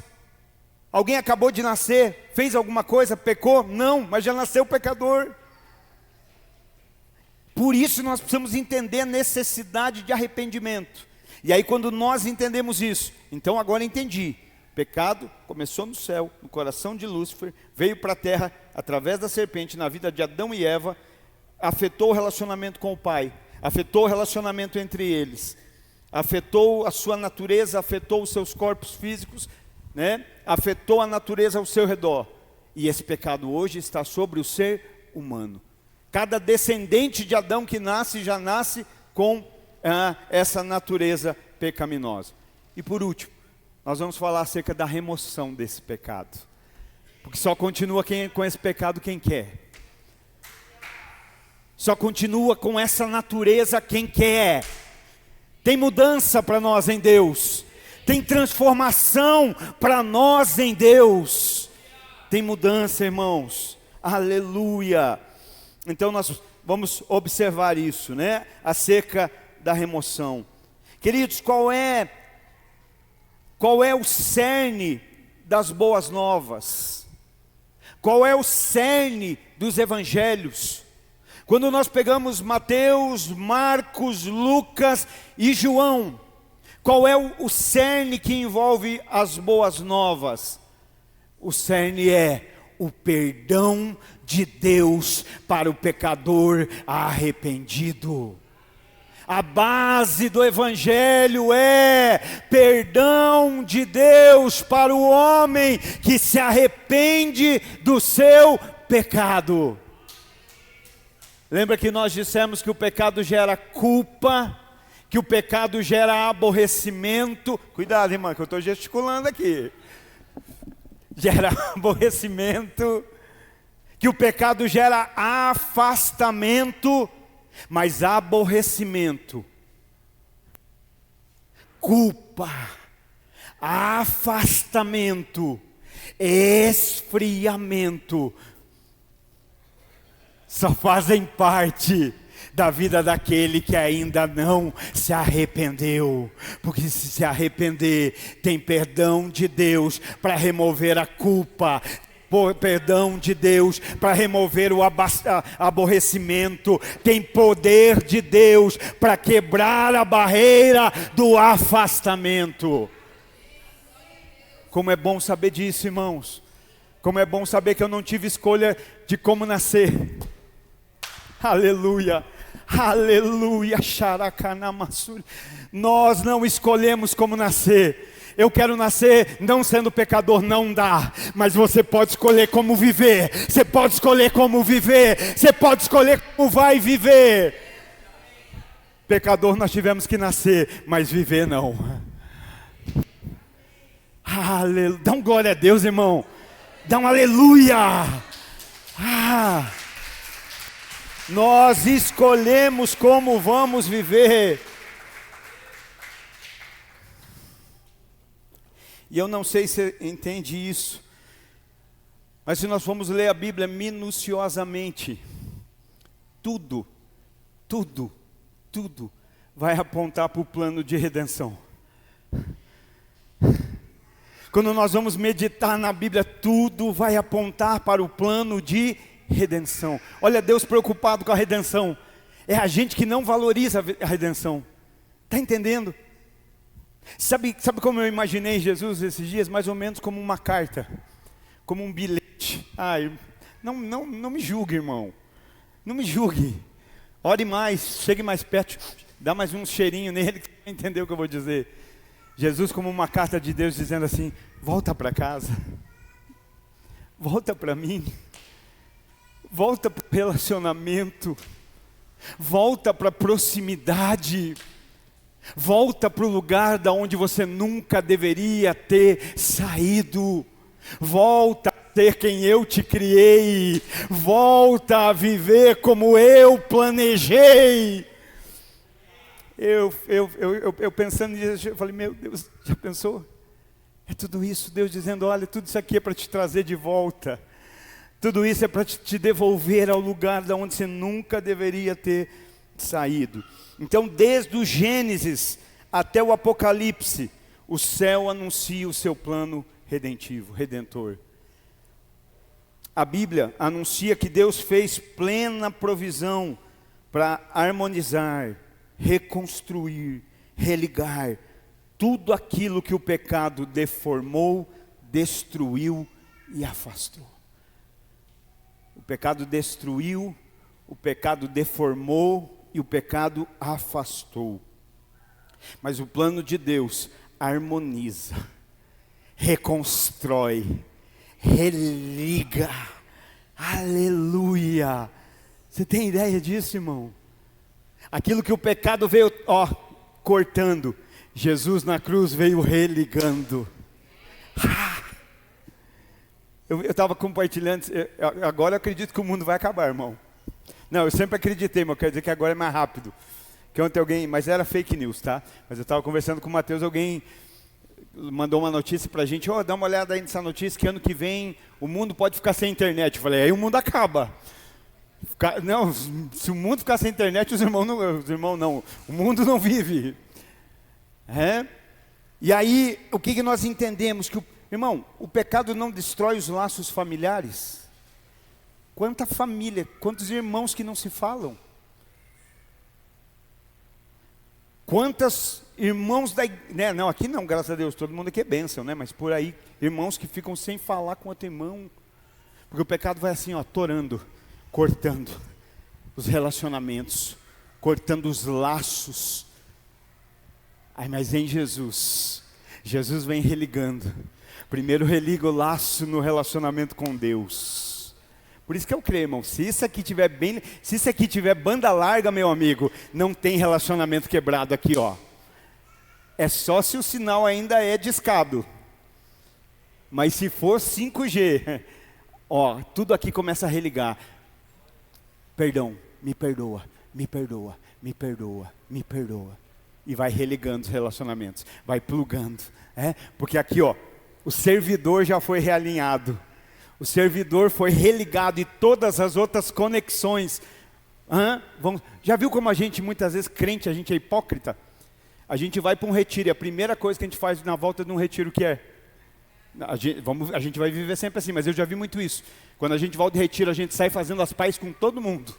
Alguém acabou de nascer, fez alguma coisa, pecou? Não, mas já nasceu pecador. Por isso nós precisamos entender a necessidade de arrependimento. E aí quando nós entendemos isso, então agora entendi. Pecado começou no céu, no coração de Lúcifer, veio para a terra através da serpente, na vida de Adão e Eva, afetou o relacionamento com o Pai, afetou o relacionamento entre eles, afetou a sua natureza, afetou os seus corpos físicos, né, afetou a natureza ao seu redor. E esse pecado hoje está sobre o ser humano. Cada descendente de Adão que nasce, já nasce com essa natureza pecaminosa. E por último, nós vamos falar acerca da remoção desse pecado. Porque só continua com esse pecado quem quer. Só continua com essa natureza quem quer. Tem mudança para nós em Deus. Tem transformação para nós em Deus. Tem mudança, irmãos. Aleluia. Então nós vamos observar isso, né? Acerca da remoção. Queridos, qual é o cerne das boas novas? Qual é o cerne dos evangelhos? Quando nós pegamos Mateus, Marcos, Lucas e João, qual é o cerne que envolve as boas novas? O cerne é o perdão de Deus para o pecador arrependido. A base do evangelho é perdão de Deus para o homem que se arrepende do seu pecado. Lembra que nós dissemos que o pecado gera culpa, que o pecado gera aborrecimento. Cuidado, irmã, que eu estou gesticulando aqui. Gera aborrecimento, que o pecado gera afastamento, mas aborrecimento, culpa, afastamento, esfriamento, só fazem parte da vida daquele que ainda não se arrependeu. Porque se arrepender, tem perdão de Deus para remover a culpa, perdão de Deus para remover o aborrecimento, tem poder de Deus para quebrar a barreira do afastamento. Como é bom saber disso, irmãos. Como é bom saber que eu não tive escolha de como nascer. Aleluia, aleluia, xaracanamassuri. Nós não escolhemos como nascer. Eu quero nascer não sendo pecador, não dá. Mas você pode escolher como viver. Você pode escolher como viver. Você pode escolher como vai viver. Pecador nós tivemos que nascer, mas viver não. Aleluia. Dá um glória a Deus, irmão. Dá um aleluia. Nós escolhemos como vamos viver. E eu não sei se você entende isso, mas se nós formos ler a Bíblia minuciosamente, tudo vai apontar para o plano de redenção. Quando nós vamos meditar na Bíblia, tudo vai apontar para o plano de redenção. Olha, Deus preocupado com a redenção. É a gente que não valoriza a redenção. Está entendendo? Sabe como eu imaginei Jesus esses dias? Mais ou menos como uma carta, como um bilhete. Não me julgue, irmão. Não me julgue. Ore mais, chegue mais perto, dá mais um cheirinho nele, que você entendeu o que eu vou dizer. Jesus como uma carta de Deus dizendo assim: volta para casa, volta para mim, volta para o relacionamento, volta para a proximidade, volta para o lugar da onde você nunca deveria ter saído. Volta a ser quem eu te criei. Volta a viver como eu planejei. Eu pensando nisso, eu falei: meu Deus, já pensou? É tudo isso, Deus dizendo: olha, tudo isso aqui é para te trazer de volta. Tudo isso é para te devolver ao lugar da onde você nunca deveria ter saído. Então, desde o Gênesis até o Apocalipse, o céu anuncia o seu plano redentivo, redentor. A Bíblia anuncia que Deus fez plena provisão para harmonizar, reconstruir, religar tudo aquilo que o pecado deformou, destruiu e afastou. O pecado destruiu, o pecado deformou e o pecado afastou. Mas o plano de Deus harmoniza, reconstrói, religa. Aleluia! Você tem ideia disso, irmão? Aquilo que o pecado veio, cortando, Jesus na cruz veio religando. Eu estava compartilhando, agora eu acredito que o mundo vai acabar, irmão. Não, eu sempre acreditei, mas eu quero dizer que agora é mais rápido. Que ontem alguém, mas era fake news, tá? Mas eu estava conversando com o Mateus, alguém mandou uma notícia pra gente, dá uma olhada aí nessa notícia, que ano que vem o mundo pode ficar sem internet. Eu falei, aí o mundo acaba. Não, se o mundo ficar sem internet, o mundo não vive. E aí, o que nós entendemos? Irmão, o pecado não destrói os laços familiares. Quanta família, quantos irmãos que não se falam. Quantos irmãos não, aqui não, graças a Deus, todo mundo aqui é bênção, né? Mas por aí, irmãos que ficam sem falar com outro irmão. Porque o pecado vai assim, torando, cortando os relacionamentos, cortando os laços. Mas em Jesus vem religando. Primeiro religa o laço no relacionamento com Deus. Por isso que eu creio, irmão, se isso aqui tiver banda larga, meu amigo, não tem relacionamento quebrado aqui, É só se o sinal ainda é discado. Mas se for 5G, tudo aqui começa a religar. Perdão, me perdoa, me perdoa, me perdoa, me perdoa. E vai religando os relacionamentos, vai plugando. Porque aqui, o servidor já foi realinhado. O servidor foi religado e todas as outras conexões. Já viu como a gente, muitas vezes, crente, a gente é hipócrita? A gente vai para um retiro e a primeira coisa que a gente faz na volta de um retiro, que é? A gente vai viver sempre assim, mas eu já vi muito isso. Quando a gente volta de retiro, a gente sai fazendo as pazes com todo mundo.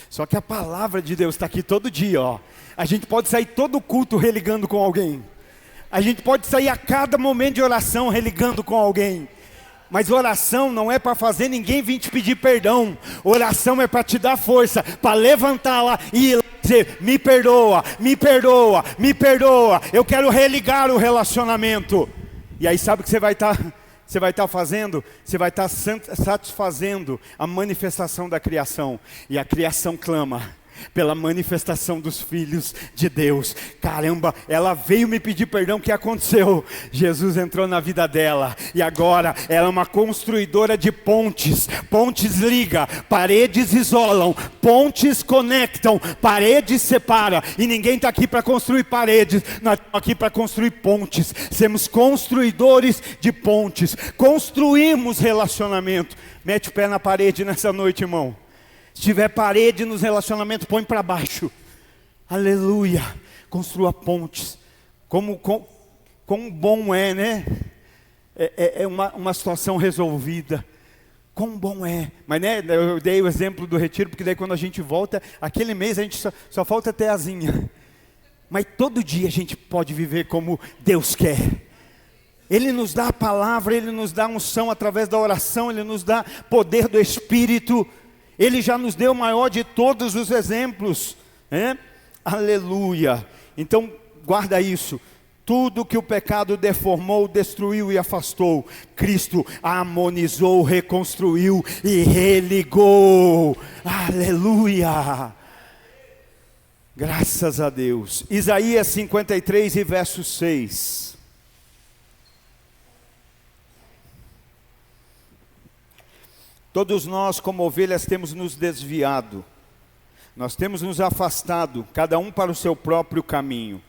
Só que a palavra de Deus está aqui todo dia, A gente pode sair todo culto religando com alguém. A gente pode sair a cada momento de oração religando com alguém. Mas oração não é para fazer ninguém vir te pedir perdão. Oração é para te dar força, para levantar lá e ir lá dizer, me perdoa, me perdoa, me perdoa. Eu quero religar o relacionamento. E aí sabe o que você vai estar fazendo? Você vai estar satisfazendo a manifestação da criação. E a criação clama pela manifestação dos filhos de Deus. Caramba, ela veio me pedir perdão, o que aconteceu? Jesus entrou na vida dela, e agora ela é uma construidora de pontes. Pontes liga, paredes isolam, pontes conectam, paredes separam, e ninguém está aqui para construir paredes, nós estamos aqui para construir pontes. Somos construidores de pontes, construímos relacionamento. Mete o pé na parede nessa noite, irmão. Se tiver parede nos relacionamentos, põe para baixo. Aleluia. Construa pontes. Como bom é, né? É uma situação resolvida. Como bom é. Mas eu dei o exemplo do retiro, porque daí quando a gente volta, aquele mês a gente só falta ter asinha. Mas todo dia a gente pode viver como Deus quer. Ele nos dá a palavra, Ele nos dá unção através da oração, Ele nos dá poder do Espírito. Ele já nos deu o maior de todos os exemplos. Aleluia. Então guarda isso. Tudo que o pecado deformou, destruiu e afastou, Cristo harmonizou, reconstruiu e religou. Aleluia. Graças a Deus. Isaías 53 e verso 6. Todos nós, como ovelhas, temos nos desviado. Nós temos nos afastado, cada um para o seu próprio caminho.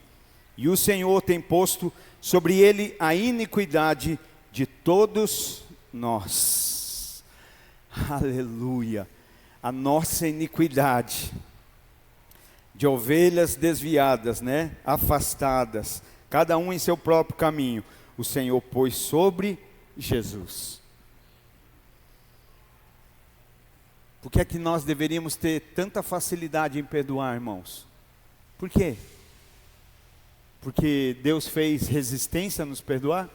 E o Senhor tem posto sobre ele a iniquidade de todos nós. Aleluia. A nossa iniquidade. De ovelhas desviadas, afastadas. Cada um em seu próprio caminho. O Senhor pôs sobre Jesus. Por que é que nós deveríamos ter tanta facilidade em perdoar, irmãos? Por quê? Porque Deus fez resistência a nos perdoar?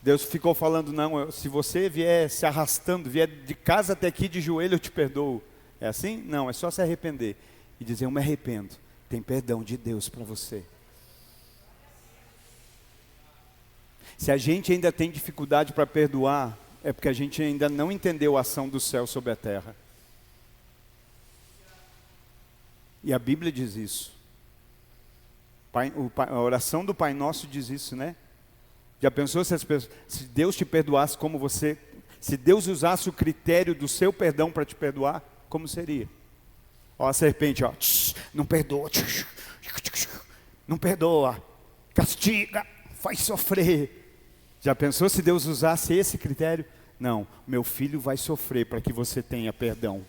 Deus ficou falando, não, se você vier se arrastando, vier de casa até aqui de joelho, eu te perdoo. É assim? Não, é só se arrepender e dizer, eu me arrependo. Tem perdão de Deus para você. Se a gente ainda tem dificuldade para perdoar, é porque a gente ainda não entendeu a ação do céu sobre a terra. E a Bíblia diz isso. A oração do Pai Nosso diz isso, né? Já pensou se Deus te perdoasse como você... Se Deus usasse o critério do seu perdão para te perdoar, como seria? Ó, a serpente, ó, não perdoa, não perdoa, castiga, faz sofrer. Já pensou se Deus usasse esse critério? Não, meu filho vai sofrer para que você tenha perdão.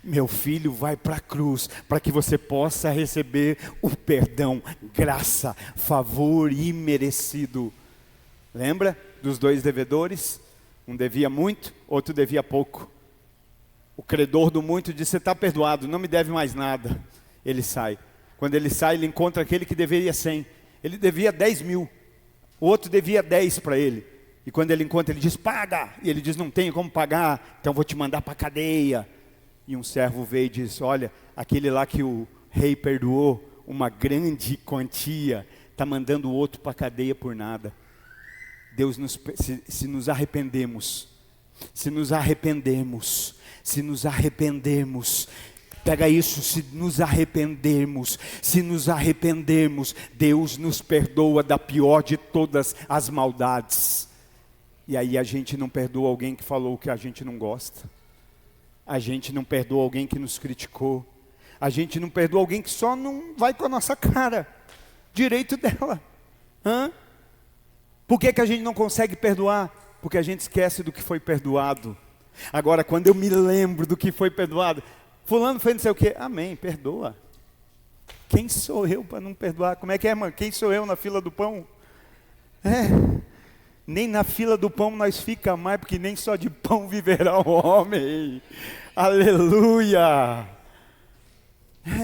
Meu filho vai para a cruz para que você possa receber o perdão, graça, favor imerecido. Lembra dos 2 devedores? Um devia muito, outro devia pouco. O credor do muito disse, você está perdoado, não me deve mais nada. Ele sai. Quando ele sai, ele encontra aquele que deveria 100. Ele devia 10 mil. O outro devia 10 para ele. E quando ele encontra, ele diz, paga. E ele diz, não tenho como pagar, então vou te mandar para a cadeia. E um servo veio e disse, olha, aquele lá que o rei perdoou uma grande quantia, está mandando o outro para a cadeia por nada. Deus, se nos arrependermos, pega isso, se nos arrependermos, Deus nos perdoa da pior de todas as maldades. E aí a gente não perdoa alguém que falou que a gente não gosta, a gente não perdoa alguém que nos criticou, a gente não perdoa alguém que só não vai com a nossa cara, direito dela. Por que a gente não consegue perdoar? Porque a gente esquece do que foi perdoado. Agora, quando eu me lembro do que foi perdoado, fulano fez não sei o quê, amém, perdoa. Quem sou eu para não perdoar? Como é que é, mano? Quem sou eu na fila do pão? Nem na fila do pão nós fica mais, porque nem só de pão viverá o homem. Aleluia!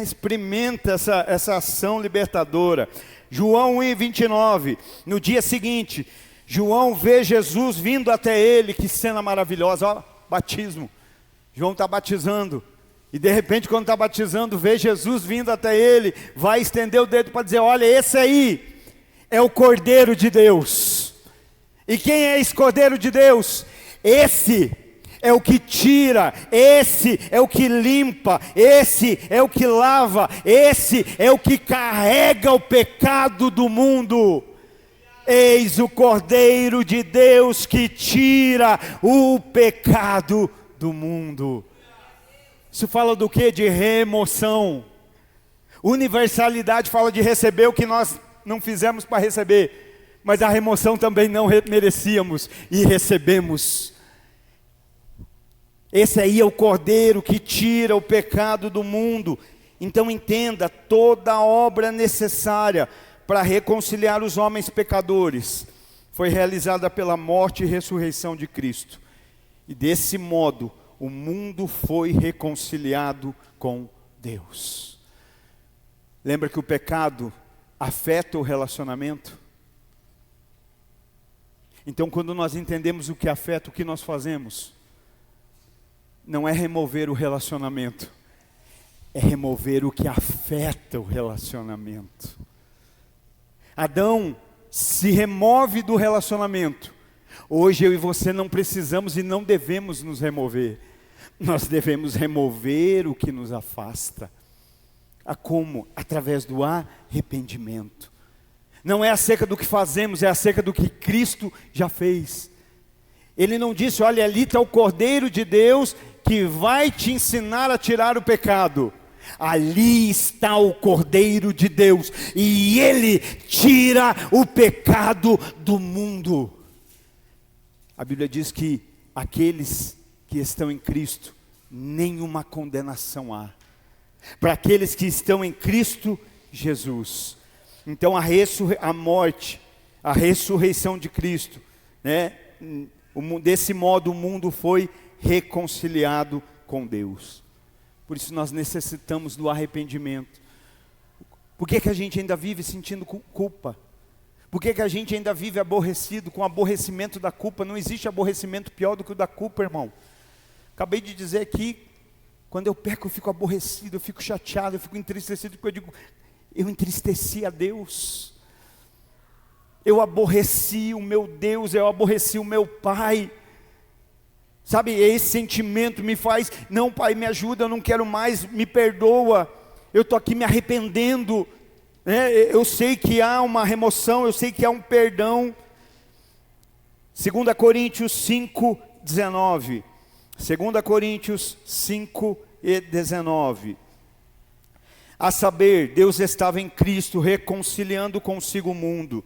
Experimenta essa ação libertadora. João 1:29, no dia seguinte, João vê Jesus vindo até ele, que cena maravilhosa, ó, batismo. João está batizando, e de repente quando está batizando, vê Jesus vindo até ele, vai estender o dedo para dizer, olha, esse aí é o Cordeiro de Deus. E quem é esse Cordeiro de Deus? Esse é o que tira, esse é o que limpa, esse é o que lava, esse é o que carrega o pecado do mundo. Eis o Cordeiro de Deus que tira o pecado do mundo. Isso fala do que? De remoção. Universalidade fala de receber o que nós não fizemos para receber, mas a remoção também não merecíamos e recebemos. Esse aí é o Cordeiro que tira o pecado do mundo. Então entenda, toda a obra necessária para reconciliar os homens pecadores foi realizada pela morte e ressurreição de Cristo. E desse modo, o mundo foi reconciliado com Deus. Lembra que o pecado afeta o relacionamento? Então, quando nós entendemos o que afeta, o que nós fazemos? Não é remover o relacionamento, é remover o que afeta o relacionamento. Adão se remove do relacionamento. Hoje eu e você não precisamos e não devemos nos remover. Nós devemos remover o que nos afasta. Como? Através do arrependimento. Não é acerca do que fazemos, é acerca do que Cristo já fez. Ele não disse, olha, ali está o Cordeiro de Deus que vai te ensinar a tirar o pecado. Ali está o Cordeiro de Deus e Ele tira o pecado do mundo. A Bíblia diz que aqueles que estão em Cristo, nenhuma condenação há. Para aqueles que estão em Cristo Jesus. Então a morte, a ressurreição de Cristo, né? Desse modo o mundo foi reconciliado com Deus. Por isso nós necessitamos do arrependimento. Por que a gente ainda vive sentindo culpa? Por que a gente ainda vive aborrecido, com aborrecimento da culpa? Não existe aborrecimento pior do que o da culpa, irmão. Acabei de dizer aqui, quando eu peco eu fico aborrecido, eu fico chateado, eu fico entristecido, porque eu digo, eu entristeci a Deus. eu aborreci o meu Deus, eu aborreci o meu pai. Sabe, esse sentimento me faz, não, Pai, me ajuda, eu não quero mais, me perdoa, eu estou aqui me arrependendo, né? Eu sei que há uma remoção, eu sei que há um perdão. 2 Coríntios 5:19, 2 Coríntios 5:19, a saber, Deus estava em Cristo reconciliando consigo o mundo,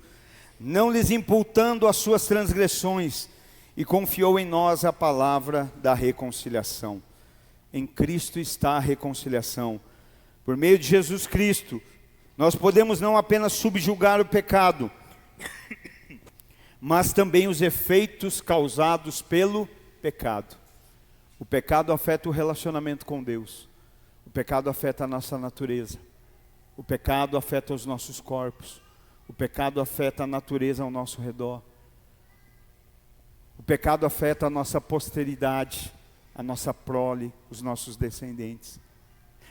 não lhes imputando as suas transgressões, e confiou em nós a palavra da reconciliação. Em Cristo está a reconciliação. Por meio de Jesus Cristo, nós podemos não apenas subjugar o pecado, mas também os efeitos causados pelo pecado. O pecado afeta o relacionamento com Deus. O pecado afeta a nossa natureza. O pecado afeta os nossos corpos. O pecado afeta a natureza ao nosso redor. O pecado afeta a nossa posteridade, a nossa prole, os nossos descendentes.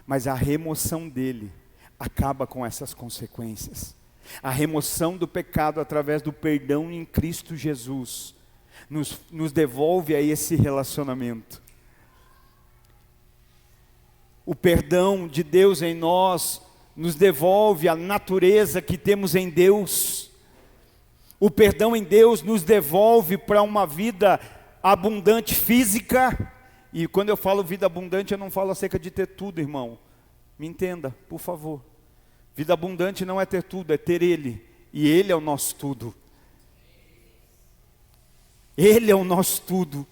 Mas a remoção dele acaba com essas consequências. A remoção do pecado através do perdão em Cristo Jesus nos devolve a esse relacionamento. O perdão de Deus em nós nos devolve a natureza que temos em Deus. O perdão em Deus nos devolve para uma vida abundante física. E quando eu falo vida abundante, eu não falo acerca de ter tudo, irmão. Me entenda, por favor. Vida abundante não é ter tudo, é ter Ele. E Ele é o nosso tudo. Ele é o nosso tudo.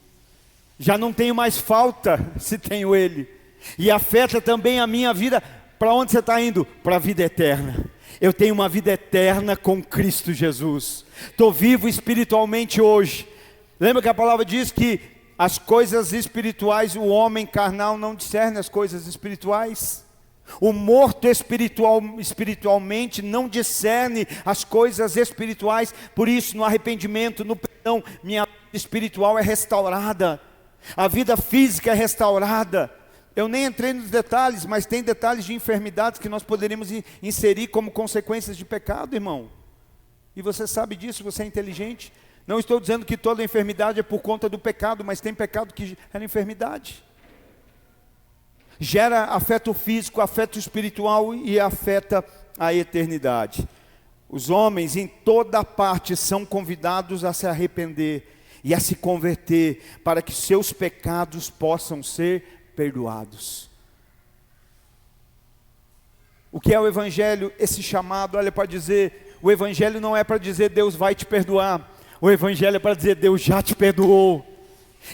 Já não tenho mais falta se tenho Ele. E afeta também a minha vida. Para onde você está indo? Para a vida eterna. Eu tenho uma vida eterna com Cristo Jesus. Estou vivo espiritualmente hoje. Lembra que a palavra diz que as coisas espirituais, o homem carnal não discerne as coisas espirituais? O morto espiritualmente não discerne as coisas espirituais. Por isso, no arrependimento, no perdão, minha vida espiritual é restaurada. A vida física é restaurada. Eu nem entrei nos detalhes, mas tem detalhes de enfermidades que nós poderíamos inserir como consequências de pecado, irmão. E você sabe disso, você é inteligente. Não estou dizendo que toda enfermidade é por conta do pecado, mas tem pecado que gera enfermidade. Gera afeto físico, afeto espiritual e afeta a eternidade. Os homens em toda parte são convidados a se arrepender e a se converter, para que seus pecados possam ser perdoados. O que é o Evangelho? Esse chamado, olha, para dizer, o Evangelho não é para dizer Deus vai te perdoar. O Evangelho é para dizer Deus já te perdoou.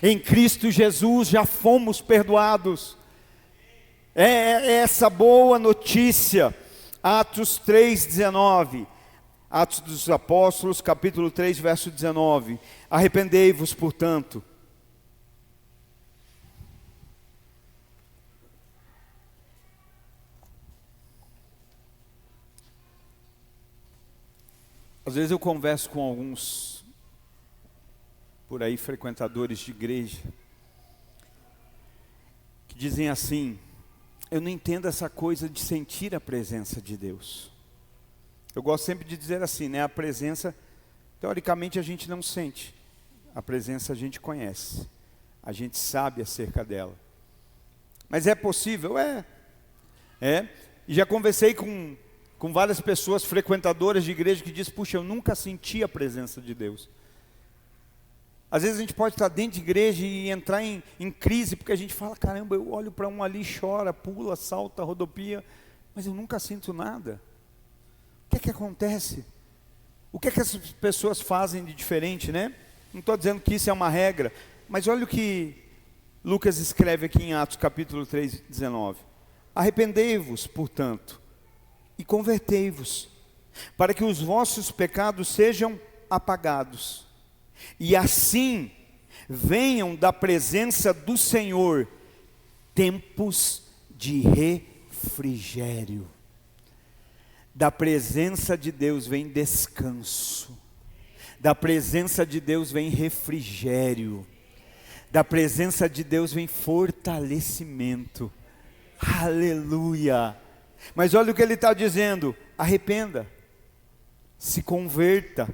Em Cristo Jesus já fomos perdoados. É essa boa notícia. Atos 3:19. Atos dos Apóstolos, capítulo 3, verso 19. Arrependei-vos, portanto. Às vezes eu converso com alguns por aí frequentadores de igreja que dizem assim: eu não entendo essa coisa de sentir a presença de Deus. Eu gosto sempre de dizer assim, né? A presença, teoricamente a gente não sente. A presença a gente conhece. A gente sabe acerca dela. Mas é possível? É. E já conversei com várias pessoas frequentadoras de igreja que dizem: puxa, eu nunca senti a presença de Deus. Às vezes a gente pode estar dentro de igreja e entrar em crise, porque a gente fala: caramba, eu olho para um ali, chora, pula, salta, rodopia, mas eu nunca sinto nada. O que é que acontece? O que é que essas pessoas fazem de diferente, né? Não estou dizendo que isso é uma regra, mas olha o que Lucas escreve aqui em Atos capítulo 3, 19. Arrependei-vos, portanto, e convertei-vos, para que os vossos pecados sejam apagados, e assim venham da presença do Senhor tempos de refrigério. Da presença de Deus vem descanso, da presença de Deus vem refrigério, da presença de Deus vem fortalecimento. Aleluia! Mas olha o que ele está dizendo: arrependa, se converta,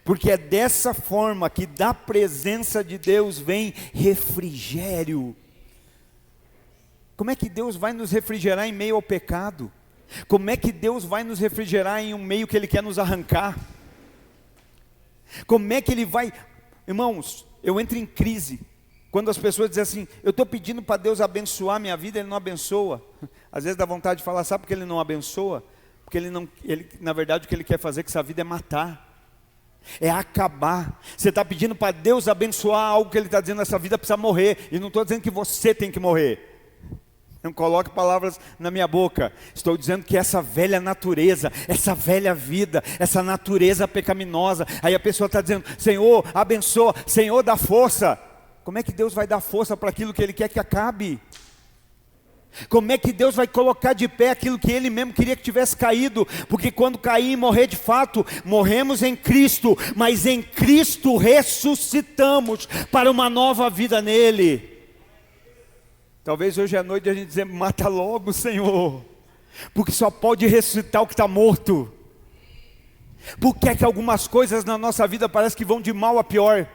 porque é dessa forma que da presença de Deus vem refrigério. Como é que Deus vai nos refrigerar em meio ao pecado? Como é que Deus vai nos refrigerar em um meio que Ele quer nos arrancar? Como é que Ele vai... Irmãos, eu entro em crise quando as pessoas dizem assim: eu estou pedindo para Deus abençoar minha vida, Ele não abençoa. Às vezes dá vontade de falar: sabe por que Ele não abençoa? Porque na verdade o que Ele quer fazer com essa vida é matar, é acabar. Você está pedindo para Deus abençoar algo que Ele está dizendo: essa vida precisa morrer. E não estou dizendo que você tem que morrer. Não coloque palavras na minha boca. Estou dizendo que essa velha natureza, essa velha vida, essa natureza pecaminosa. Aí a pessoa está dizendo: Senhor, abençoa, Senhor, dá força. Como é que Deus vai dar força para aquilo que Ele quer que acabe? Como é que Deus vai colocar de pé aquilo que Ele mesmo queria que tivesse caído? Porque quando cair e morrer de fato, morremos em Cristo, mas em Cristo ressuscitamos para uma nova vida nele. Talvez hoje à noite a gente dizer: mata logo, Senhor, porque só pode ressuscitar o que está morto. Por que é que algumas coisas na nossa vida parece que vão de mal a pior?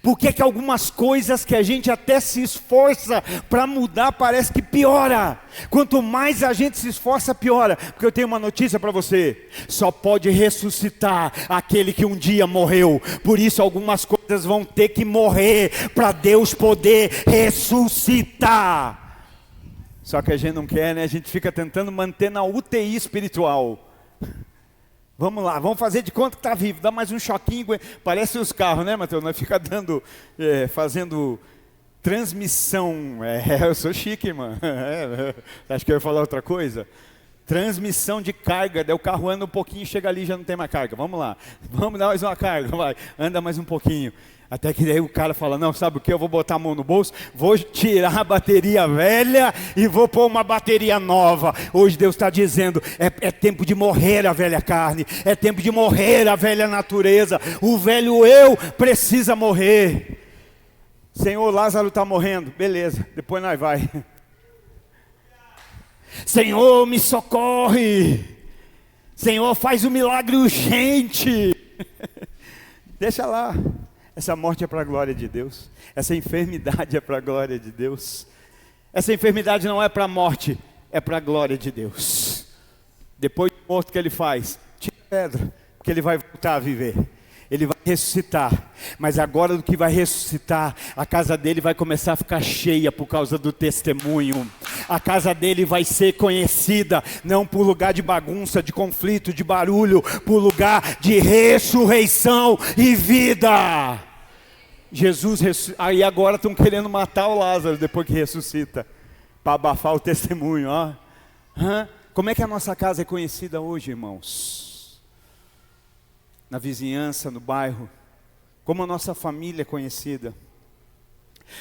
Por que é que algumas coisas que a gente até se esforça para mudar parece que piora? Quanto mais a gente se esforça, piora. Porque eu tenho uma notícia para você: só pode ressuscitar aquele que um dia morreu. Por isso algumas coisas vão ter que morrer para Deus poder ressuscitar. Só que a gente não quer, né? A gente fica tentando manter na UTI espiritual. Vamos lá, vamos fazer de conta que está vivo, dá mais um choquinho, parece os carros, né, Mateus? Nós fica dando, fazendo transmissão, eu sou chique, mano, acho que eu ia falar outra coisa, transmissão de carga, daí o carro anda um pouquinho, chega ali e já não tem mais carga, vamos lá, vamos dar mais uma carga, vai, anda mais um pouquinho. Até que daí o cara fala: não, sabe o que? Eu vou botar a mão no bolso, vou tirar a bateria velha e vou pôr uma bateria nova. Hoje Deus está dizendo: é tempo de morrer a velha carne, é tempo de morrer a velha natureza, o velho eu precisa morrer. Senhor, Lázaro está morrendo, beleza, depois nós vai. Senhor, me socorre, Senhor, faz um milagre urgente. Deixa lá. Essa morte é para a glória de Deus. Essa enfermidade é para a glória de Deus. Essa enfermidade não é para a morte, é para a glória de Deus. Depois do morto, que Ele faz? Tira a pedra, porque Ele vai voltar a viver. Ele vai ressuscitar. Mas agora do que vai ressuscitar, a casa dele vai começar a ficar cheia por causa do testemunho. A casa dele vai ser conhecida, não por lugar de bagunça, de conflito, de barulho, por lugar de ressurreição e vida. Jesus, aí agora estão querendo matar o Lázaro depois que ressuscita, para abafar o testemunho, ó. Como é que a nossa casa é conhecida hoje, irmãos? Na vizinhança, no bairro, como a nossa família é conhecida.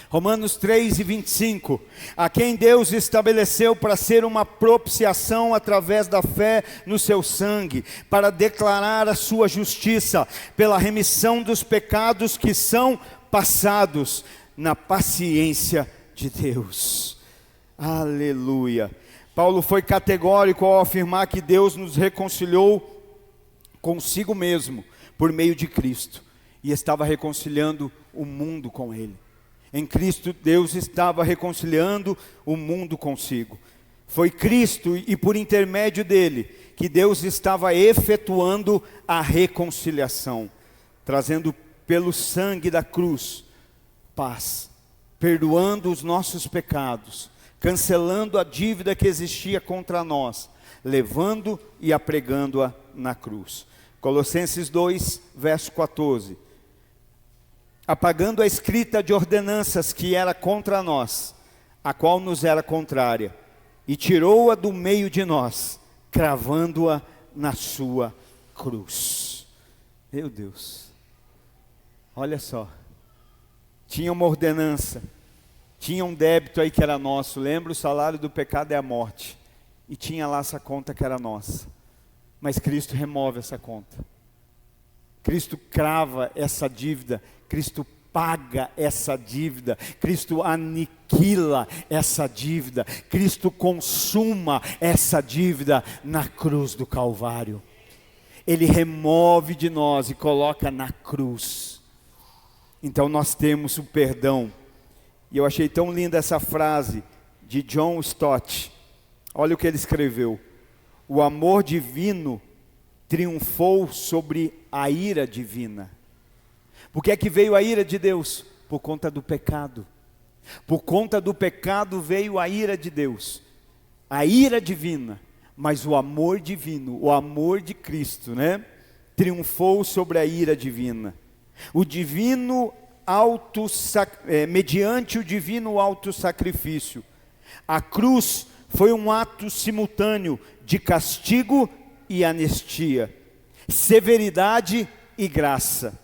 Romanos 3:25, a quem Deus estabeleceu para ser uma propiciação através da fé no seu sangue, para declarar a sua justiça, pela remissão dos pecados que são passados na paciência de Deus. Aleluia. Paulo foi categórico ao afirmar que Deus nos reconciliou consigo mesmo, por meio de Cristo, e estava reconciliando o mundo com Ele. Em Cristo, Deus estava reconciliando o mundo consigo. Foi Cristo, e por intermédio dele, que Deus estava efetuando a reconciliação, trazendo pelo sangue da cruz paz, perdoando os nossos pecados, cancelando a dívida que existia contra nós, levando e apregando-a na cruz. Colossenses 2, verso 14. Apagando a escrita de ordenanças que era contra nós, a qual nos era contrária, e tirou-a do meio de nós, cravando-a na sua cruz. Meu Deus, olha só, tinha uma ordenança, tinha um débito aí que era nosso, lembra? O salário do pecado é a morte, e tinha lá essa conta que era nossa. Mas Cristo remove essa conta. Cristo crava essa dívida. Cristo paga essa dívida. Cristo aniquila essa dívida. Cristo consuma essa dívida na cruz do Calvário. Ele remove de nós e coloca na cruz. Então nós temos o perdão. E eu achei tão linda essa frase de John Stott. Olha o que ele escreveu: o amor divino triunfou sobre a ira divina. Por que é que veio a ira de Deus? Por conta do pecado. Por conta do pecado veio a ira de Deus, a ira divina. Mas o amor divino, o amor de Cristo, né, triunfou sobre a ira divina. O divino mediante o divino autossacrifício. A cruz foi um ato simultâneo de castigo e anistia, severidade e graça.